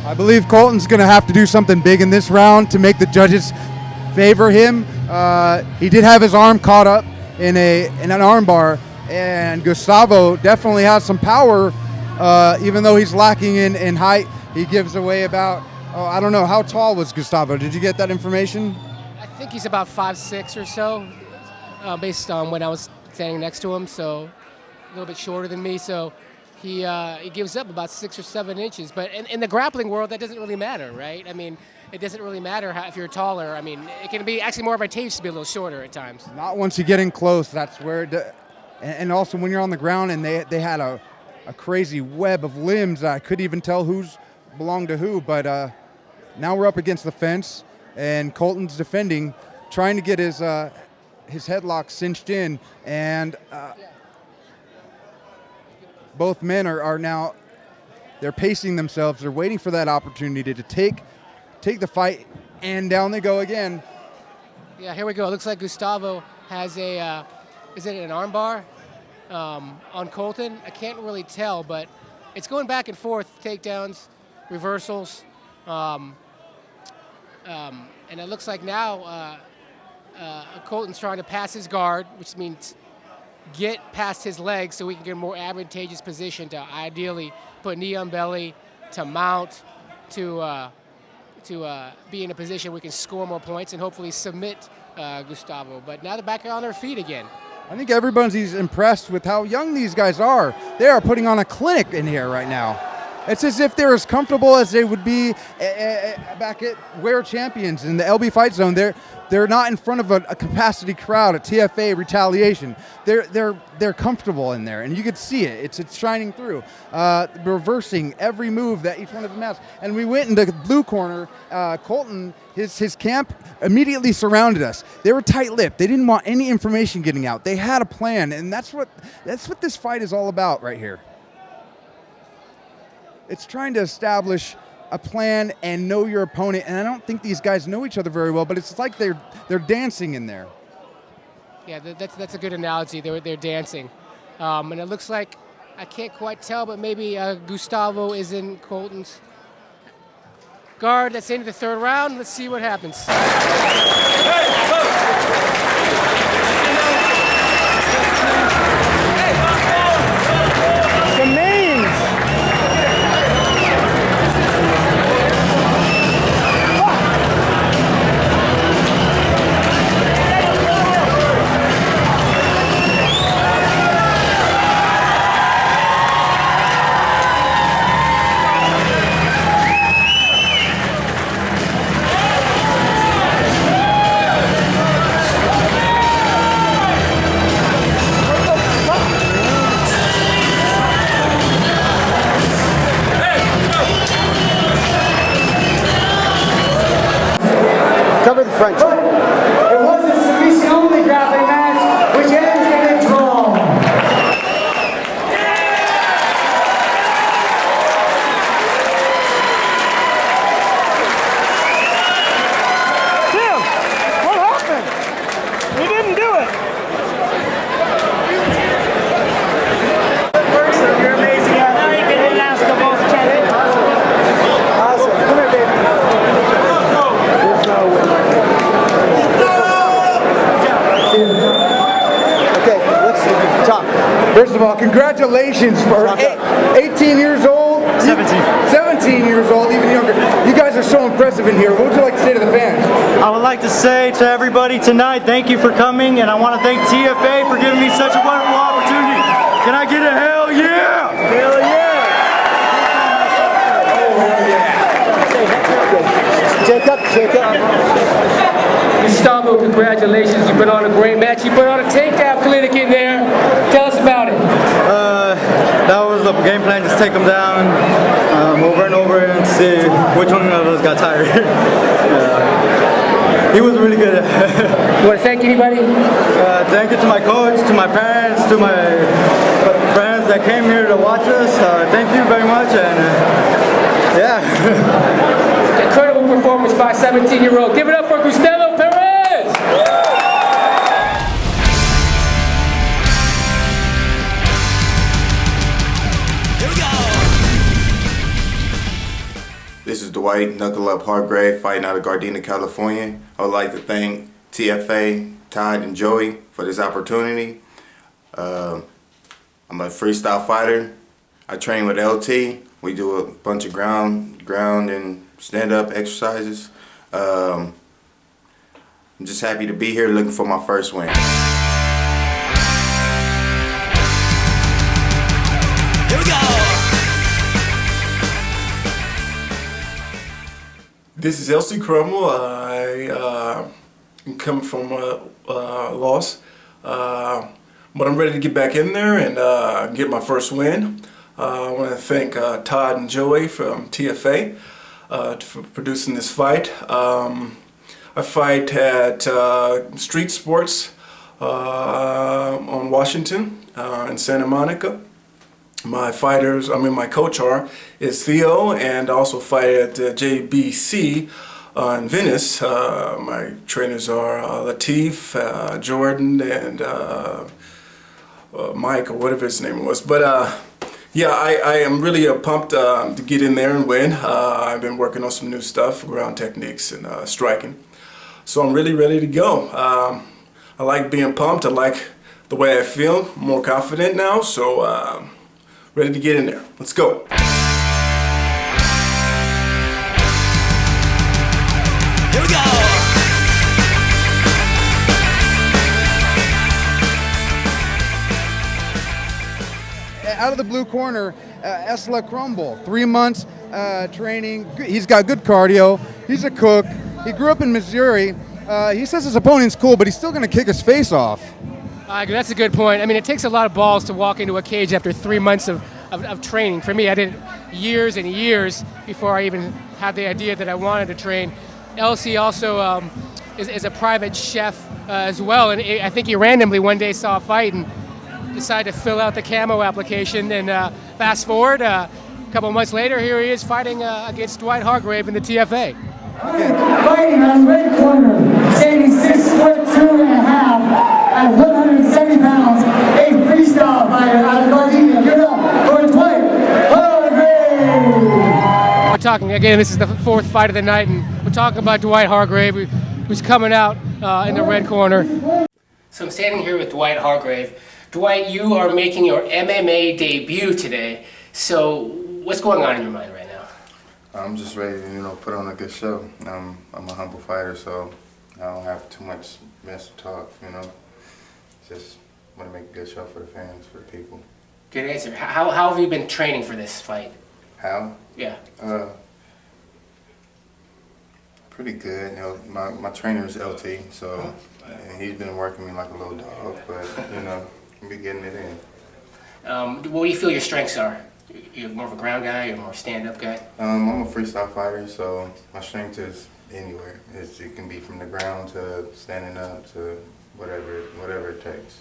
I believe Colton's going to have to do something big in this round to make the judges favor him. He did have his arm caught up in an arm bar, and Gustavo definitely has some power. Even though he's lacking in height, he gives away about, I don't know, how tall was Gustavo? Did you get that information? I think he's about 5'6" or so, based on when I was standing next to him, so a little bit shorter than me. So he gives up about 6 or 7 inches. But in the grappling world, that doesn't really matter, right? I mean, it doesn't really matter if you're taller. I mean, it can be actually more advantageous to be a little shorter at times. Not once you get in close. That's where and also when you're on the ground, and they had a crazy web of limbs. I couldn't even tell who's belonged to who, but now we're up against the fence, and Colton's defending, trying to get his headlock cinched in, and both men are now, they're pacing themselves. They're waiting for that opportunity to take the fight, and down they go again. Yeah, here we go. It looks like Gustavo has a, is it an arm bar? On Colton, I can't really tell, but it's going back and forth, takedowns, reversals, and it looks like now Colton's trying to pass his guard, which means get past his legs so we can get a more advantageous position to ideally put knee on belly, to mount, to be in a position where we can score more points and hopefully submit Gustavo. But now they're back on their feet again. I think everybody's impressed with how young these guys are. They are putting on a clinic in here right now. It's as if they're as comfortable as they would be back at Ware Champions in the LB Fight Zone. They're not in front of a capacity crowd at TFA Retaliation. They're comfortable in there, and you could see it. It's shining through, reversing every move that each one of them has. And we went into the blue corner. Colton, his camp immediately surrounded us. They were tight-lipped. They didn't want any information getting out. They had a plan, and that's what this fight is all about right here. It's trying to establish a plan and know your opponent, and I don't think these guys know each other very well, but it's like they're dancing in there. Yeah, that's a good analogy. They're dancing, and it looks like, I can't quite tell, but maybe Gustavo is in Colton's guard. That's the end of the third round. Let's see what happens. Cover the front. It was a submission only grappling match, which ends in a draw. Tim, what happened? We didn't do it. You're amazing. Now you can ask the most challenge. Awesome. Come here, baby. Okay, let's talk. First of all, congratulations for 18 years old. 17 years old, even younger. You guys are so impressive in here. What would you like to say to the fans? I would like to say to everybody tonight, thank you for coming, and I want to thank TFA for giving me such a wonderful opportunity. Can I get a hell yeah? Hell yeah! Jacob. Gustavo, congratulations. You've been on a great match. You put on a takedown clinic in there. Tell us about it. That was the game plan, just take them down over and over and see which one of us got tired. He was really good. You want to thank anybody? Thank you to my coach, to my parents, to my friends that came here to watch us. Thank you very much, and yeah. Incredible performance by a 17-year-old. Give it up for Gustavo Perez! This is Dwight Knuckle Up Hargrave fighting out of Gardena, California. I would like to thank TFA, Todd, and Joey for this opportunity. I'm a freestyle fighter. I train with LT. We do a bunch of ground and stand-up exercises. I'm just happy to be here looking for my first win. Here we go. This is LC Crumble. I am coming from a loss, but I'm ready to get back in there and get my first win. I want to thank Todd and Joey from TFA for producing this fight. I fight at Street Sports on Washington in Santa Monica. My coach is Theo, and also fight at JBC in Venice. My trainers are Latif, Jordan, and Mike, or whatever his name was. But yeah, I am really pumped to get in there and win. I've been working on some new stuff, ground techniques and striking. So I'm really ready to go. I like being pumped. I like the way I feel. I'm more confident now. So ready to get in there. Let's go. Here we go. Out of the blue corner, Esla Crumble, 3 months training. He's got good cardio. He's a cook. He grew up in Missouri. He says his opponent's cool, but he's still going to kick his face off. That's a good point. I mean, it takes a lot of balls to walk into a cage after 3 months of training. For me, I did years and years before I even had the idea that I wanted to train. LC also is a private chef as well, and I think he randomly one day saw a fight and decided to fill out the camo application. And fast forward, a couple months later, here he is fighting against Dwight Hargrave in the TFA. Fighting on the red corner, standing 6'2.5" at 170 pounds, a freestyle fighter out of Gardenia. Give it up for Dwight Hargrave. We're talking again. This is the fourth fight of the night, and we're talking about Dwight Hargrave, who's coming out in the red corner. So I'm standing here with Dwight Hargrave. Dwight, you are making your MMA debut today. So what's going on in your mind right now? I'm just ready to, put on a good show. I'm a humble fighter, so I don't have too much mess to talk, Just want to make a good show for the fans, for the people. Good answer. How have you been training for this fight? How? Yeah. Pretty good. My trainer is LT, so he's been working me like a little dog, but, we getting it in. What do you feel your strengths are? You're more of a ground guy, you're more a stand-up guy? I'm a freestyle fighter, so my strength is anywhere. It can be from the ground to standing up to whatever it takes.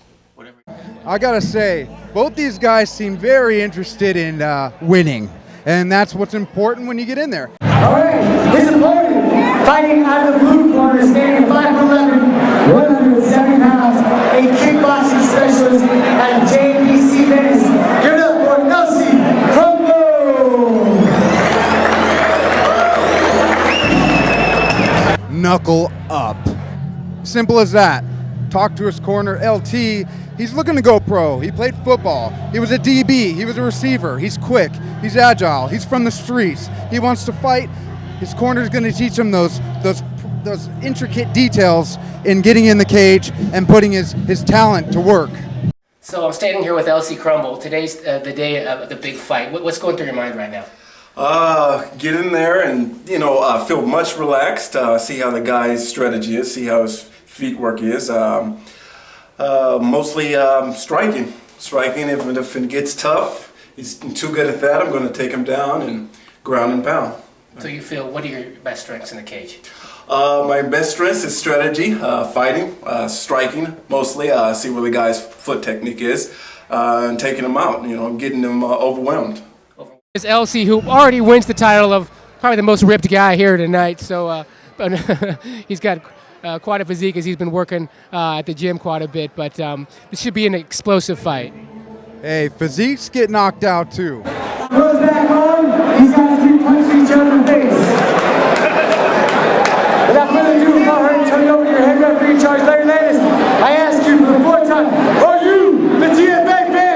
I gotta say, both these guys seem very interested in winning, and that's what's important when you get in there. All right, his opponent, fighting out of the blue corner, standing 5'11", 170 pounds, a kickboxing specialist at JPC Venice. Give it up for Nelson Crumble. Knuckle up. Simple as that. Talk to his corner, LT. He's looking to go pro. He played football. He was a DB. He was a receiver. He's quick. He's agile. He's from the streets. He wants to fight. His corner's going to teach him those intricate details in getting in the cage and putting his talent to work. So I'm standing here with LC Crumble. Today's the day of the big fight. What's going through your mind right now? Get in there and, feel much relaxed, see how the guy's strategy is, see how his feet work is. Mostly striking. Striking, if it gets tough, he's too good at that, I'm going to take him down and ground and pound. So you feel, what are your best strengths in the cage? My best strength is strategy, fighting, striking mostly, see where the guy's foot technique is, and taking him out, getting him overwhelmed. It's LC, who already wins the title of probably the most ripped guy here tonight, so but he's got quite a physique as he's been working at the gym quite a bit, but this should be an explosive fight. Hey, physiques get knocked out too. Goes back on, these guys keep punching each other in the face. Without further ado, without hurry, turn it over to your head referee in charge, Larry Landis. I ask you for the fourth time, are you the TFA fans?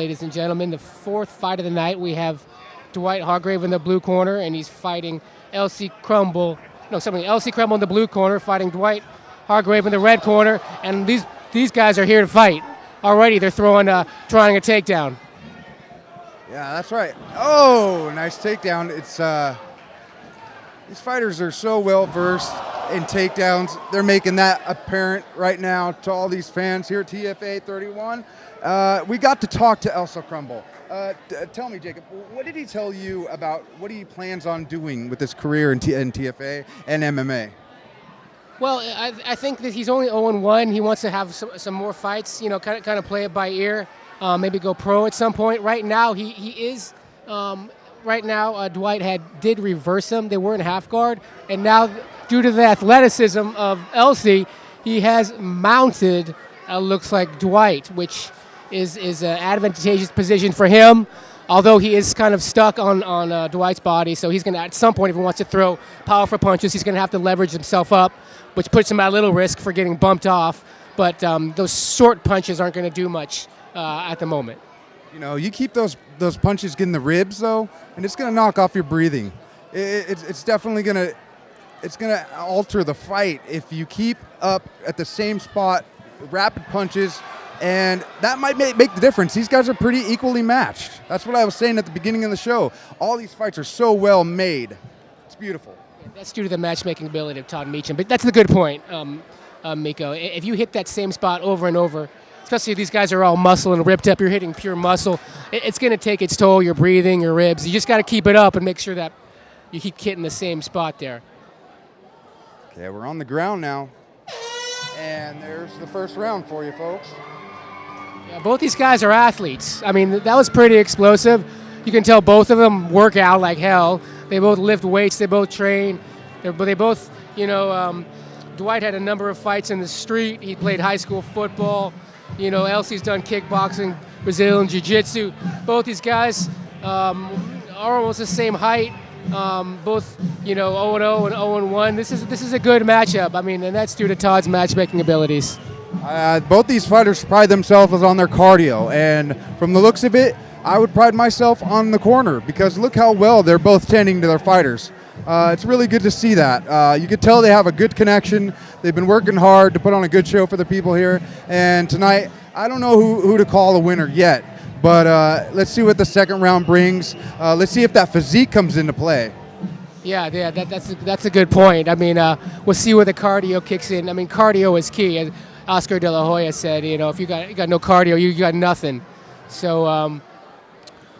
Ladies and gentlemen, the fourth fight of the night. We have Dwight Hargrave in the blue corner, and he's fighting LC Crumble in the blue corner, fighting Dwight Hargrave in the red corner, and these guys are here to fight. Already they're trying a takedown. Yeah, that's right. Oh, nice takedown. It's these fighters are so well versed in takedowns. They're making that apparent right now to all these fans here at TFA 31. We got to talk to Elsa Crumble. Tell me, Jacob, what did he tell you about what he plans on doing with his career in TFA and MMA? Well, I think that he's only 0-1. He wants to have some more fights, kind of play it by ear, maybe go pro at some point. Right now, he is right now, Dwight did reverse him. They were in half guard, and now due to the athleticism of Elsie, he has mounted. Looks like Dwight, which is an advantageous position for him. Although he is kind of stuck on Dwight's body, so he's going to, at some point, if he wants to throw powerful punches, he's going to have to leverage himself up, which puts him at a little risk for getting bumped off. But those short punches aren't going to do much at the moment. You know, you keep those punches getting the ribs, though, and it's going to knock off your breathing. It's definitely going to alter the fight if you keep up at the same spot, rapid punches, and that might make the difference. These guys are pretty equally matched. That's what I was saying at the beginning of the show. All these fights are so well made. It's beautiful. Yeah, that's due to the matchmaking ability of Todd Meacham. But that's a good point, Miko. If you hit that same spot over and over, especially if these guys are all muscle and ripped up, you're hitting pure muscle, it's going to take its toll, your breathing, your ribs. You just got to keep it up and make sure that you keep hitting the same spot there. Okay, we're on the ground now. And there's the first round for you, folks. Yeah, both these guys are athletes. I mean, that was pretty explosive. You can tell both of them work out like hell. They both lift weights. They both train. They both, Dwight had a number of fights in the street. He played high school football. Elsie's done kickboxing, Brazilian jiu-jitsu. Both these guys are almost the same height. Both, 0-0 and 0-1. This is a good matchup. I mean, and that's due to Todd's matchmaking abilities. Both these fighters pride themselves on their cardio, and from the looks of it, I would pride myself on the corner because look how well they're both tending to their fighters. It's really good to see that. You could tell they have a good connection. They've been working hard to put on a good show for the people here, and tonight, I don't know who to call the winner yet, but let's see what the second round brings. Let's see if that physique comes into play. Yeah, that's a good point. I mean, we'll see where the cardio kicks in. I mean, cardio is key. As Oscar De La Hoya said, if you got no cardio, you got nothing. So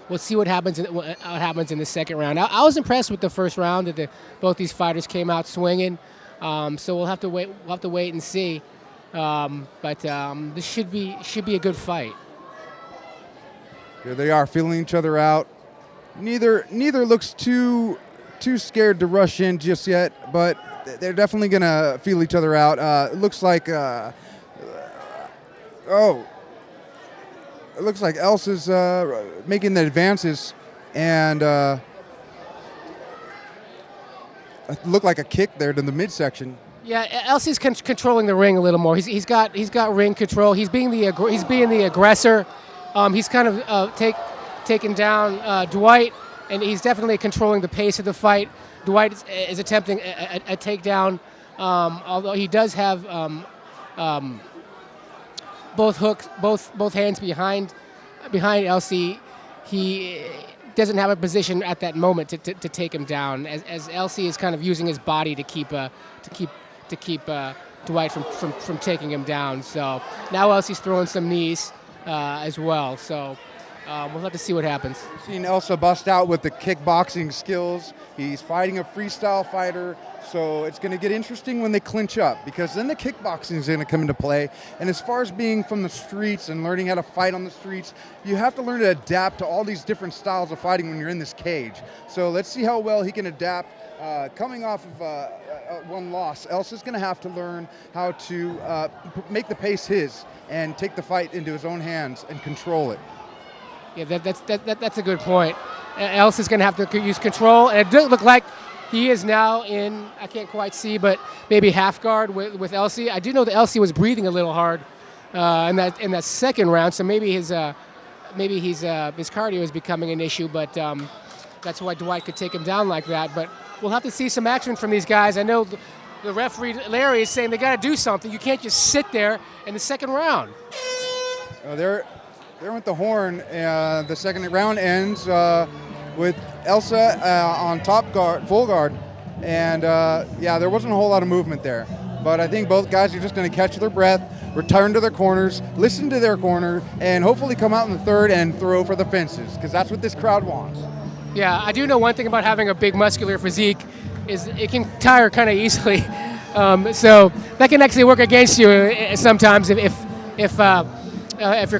we'll see what happens in the second round. I was impressed with the first round that both these fighters came out swinging. So we'll have to wait. We'll have to wait and see. But this should be a good fight. Here they are, feeling each other out. Neither looks too scared to rush in just yet, but they're definitely gonna feel each other out. It looks like it looks like Elsa's making the advances, and it looked like a kick there to the midsection. Yeah, Elsie's controlling the ring a little more. He's got ring control. He's being the aggressor. He's kind of taking down Dwight, and he's definitely controlling the pace of the fight. Dwight is attempting a takedown, although he does have both hooks, both hands behind Elsie. He doesn't have a position at that moment to take him down, as Elsie is kind of using his body to keep Dwight from taking him down. So now Elsie's throwing some knees as well. So we'll have to see what happens. We've seen Elsa bust out with the kickboxing skills. He's fighting a freestyle fighter, so it's going to get interesting when they clinch up, because then the kickboxing is going to come into play. And as far as being from the streets and learning how to fight on the streets, you have to learn to adapt to all these different styles of fighting when you're in this cage. So let's see how well he can adapt. Coming off of one loss, Elsa's going to have to learn how to make the pace his and take the fight into his own hands and control it. Yeah, that's a good point. Elsa's going to have to use control, and it doesn't look like he is now in, I can't quite see, but maybe half guard with Elsie. I do know that Elsie was breathing a little hard in that second round, so maybe his cardio is becoming an issue, but that's why Dwight could take him down like that. But we'll have to see some action from these guys. I know the referee, Larry, is saying they got to do something. You can't just sit there in the second round. There went the horn. The second round ends with Elsa on top guard, full guard. And yeah, there wasn't a whole lot of movement there. But I think both guys are just going to catch their breath, return to their corners, listen to their corner, and hopefully come out in the third and throw for the fences, because that's what this crowd wants. Yeah, I do know one thing about having a big muscular physique is it can tire kind of easily. So that can actually work against you sometimes if your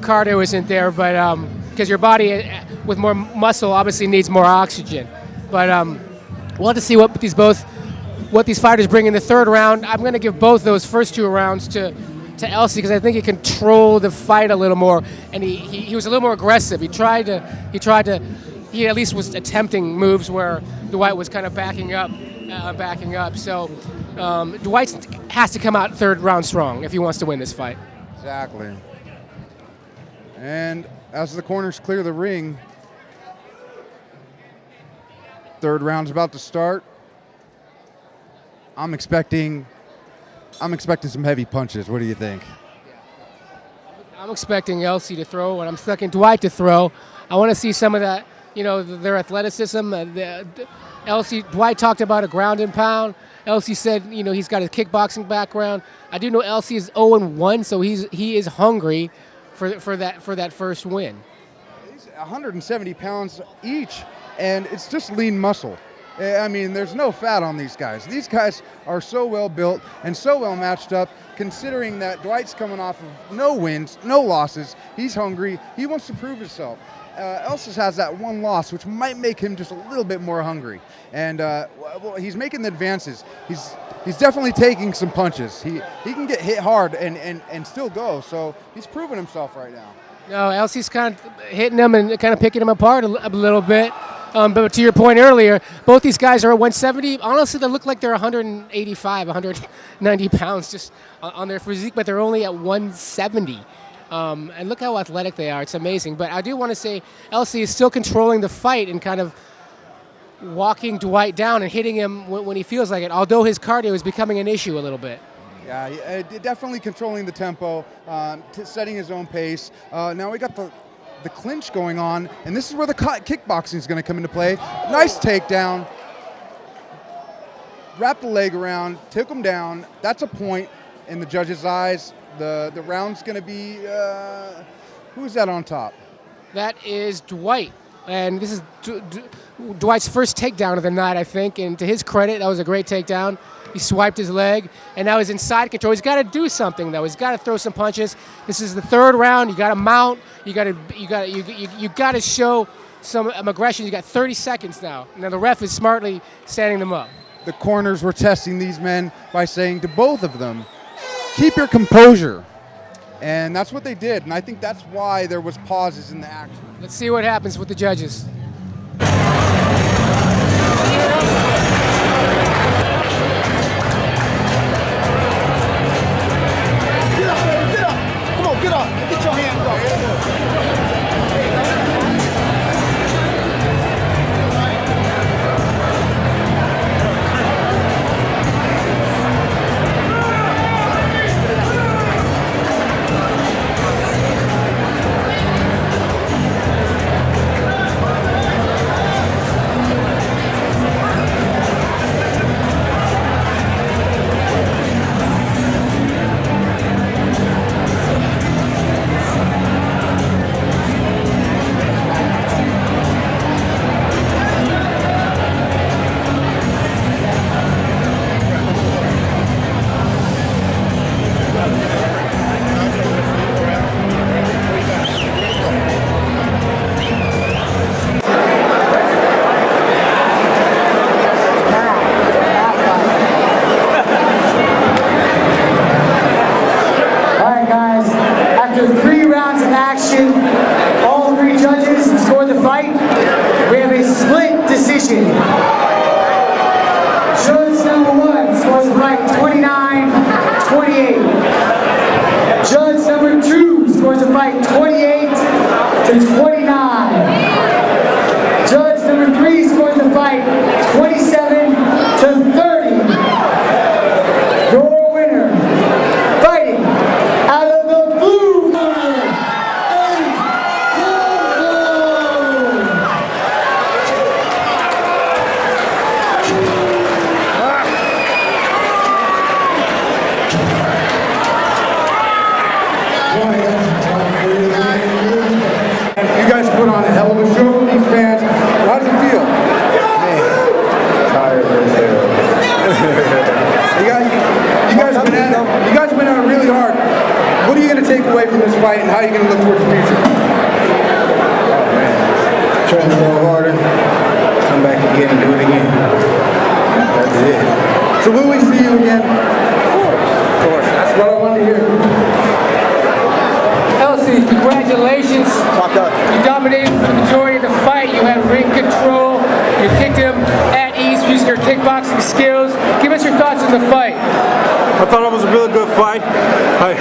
cardio isn't there. But because your body with more muscle obviously needs more oxygen. But we'll have to see what these fighters bring in the third round. I'm going to give both those first 2 rounds to Xxxi because I think he controlled the fight a little more, and he was a little more aggressive. He at least was attempting moves where Dwight was kind of backing up. So Dwight has to come out third round strong if he wants to win this fight. Exactly. And as the corners clear the ring, third round's about to start. I'm expecting some heavy punches. What do you think? I'm expecting Xxxi to throw, and I'm expecting Dwight to throw. I want to see some of that, their athleticism. Dwight talked about a ground and pound. Xxxi said, he's got a kickboxing background. I do know Xxxi is 0-1, so he is hungry for that first win. He's 170 pounds each, and it's just lean muscle. I mean, there's no fat on these guys. These guys are so well built and so well matched up, considering that Dwight's coming off of no wins, no losses. He's hungry. He wants to prove himself. Xxxi has that one loss, which might make him just a little bit more hungry. And he's making the advances. He's definitely taking some punches. He can get hit hard and still go. So he's proving himself right now. No, Xxxi's kind of hitting him and kind of picking him apart a little bit. But to your point earlier, both these guys are at 170. Honestly, they look like they're 185, 190 pounds just on their physique, but they're only at 170. And look how athletic they are. It's amazing. But I do want to say Xxxi is still controlling the fight and kind of walking Dwight down and hitting him when he feels like it, although his cardio is becoming an issue a little bit. Yeah, definitely controlling the tempo, setting his own pace. Now we got the clinch going on, and this is where the kickboxing is going to come into play. Nice takedown. Wrap the leg around, took him down. That's a point in the judge's eyes. The round's going to be, who's that on top? That is Dwight. And this is Dwight's first takedown of the night, I think. And to his credit, that was a great takedown. He swiped his leg, and now he's in side control. He's got to do something, though. He's got to throw some punches. This is the third round. You got to mount. You got to show some aggression. You got 30 seconds now. Now the ref is smartly standing them up. The corners were testing these men by saying to both of them, keep your composure. And that's what they did, and I think that's why there was pauses in the action. Let's see what happens with the judges. Get up. Get your hands up. Judge number 1 scores the fight 29-28. Judge number 2 scores the fight 28-29. Judge number 3 scores the fight 27-30. Your winner, fighting out of the blue corner. You guys put on a hell of a show with these fans. How does it feel? Tired as hell. You guys have been at it really hard. What are you going to take away from this fight, and how are you going to look towards the future? congratulations. You dominated for the majority of the fight. You had ring control. You kicked him at ease using your kickboxing skills. Give us your thoughts on the fight. I thought it was a really good fight. I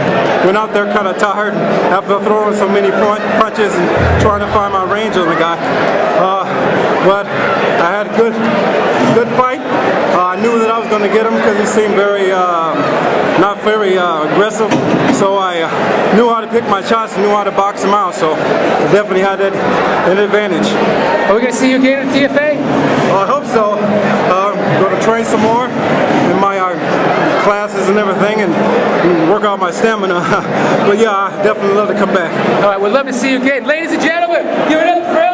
went out there kind of tired after throwing so many punches and trying to find my range on the guy. But I had a good fight. I knew that I was going to get him because he seemed not very aggressive. So I knew how to pick my shots and knew how to box him out. So I definitely had an advantage. Are we going to see you again at TFA? I hope so. Going to train some more in my classes and everything and work out my stamina. But yeah, I definitely love to come back. All right, we'd love to see you again. Ladies and gentlemen, give it up for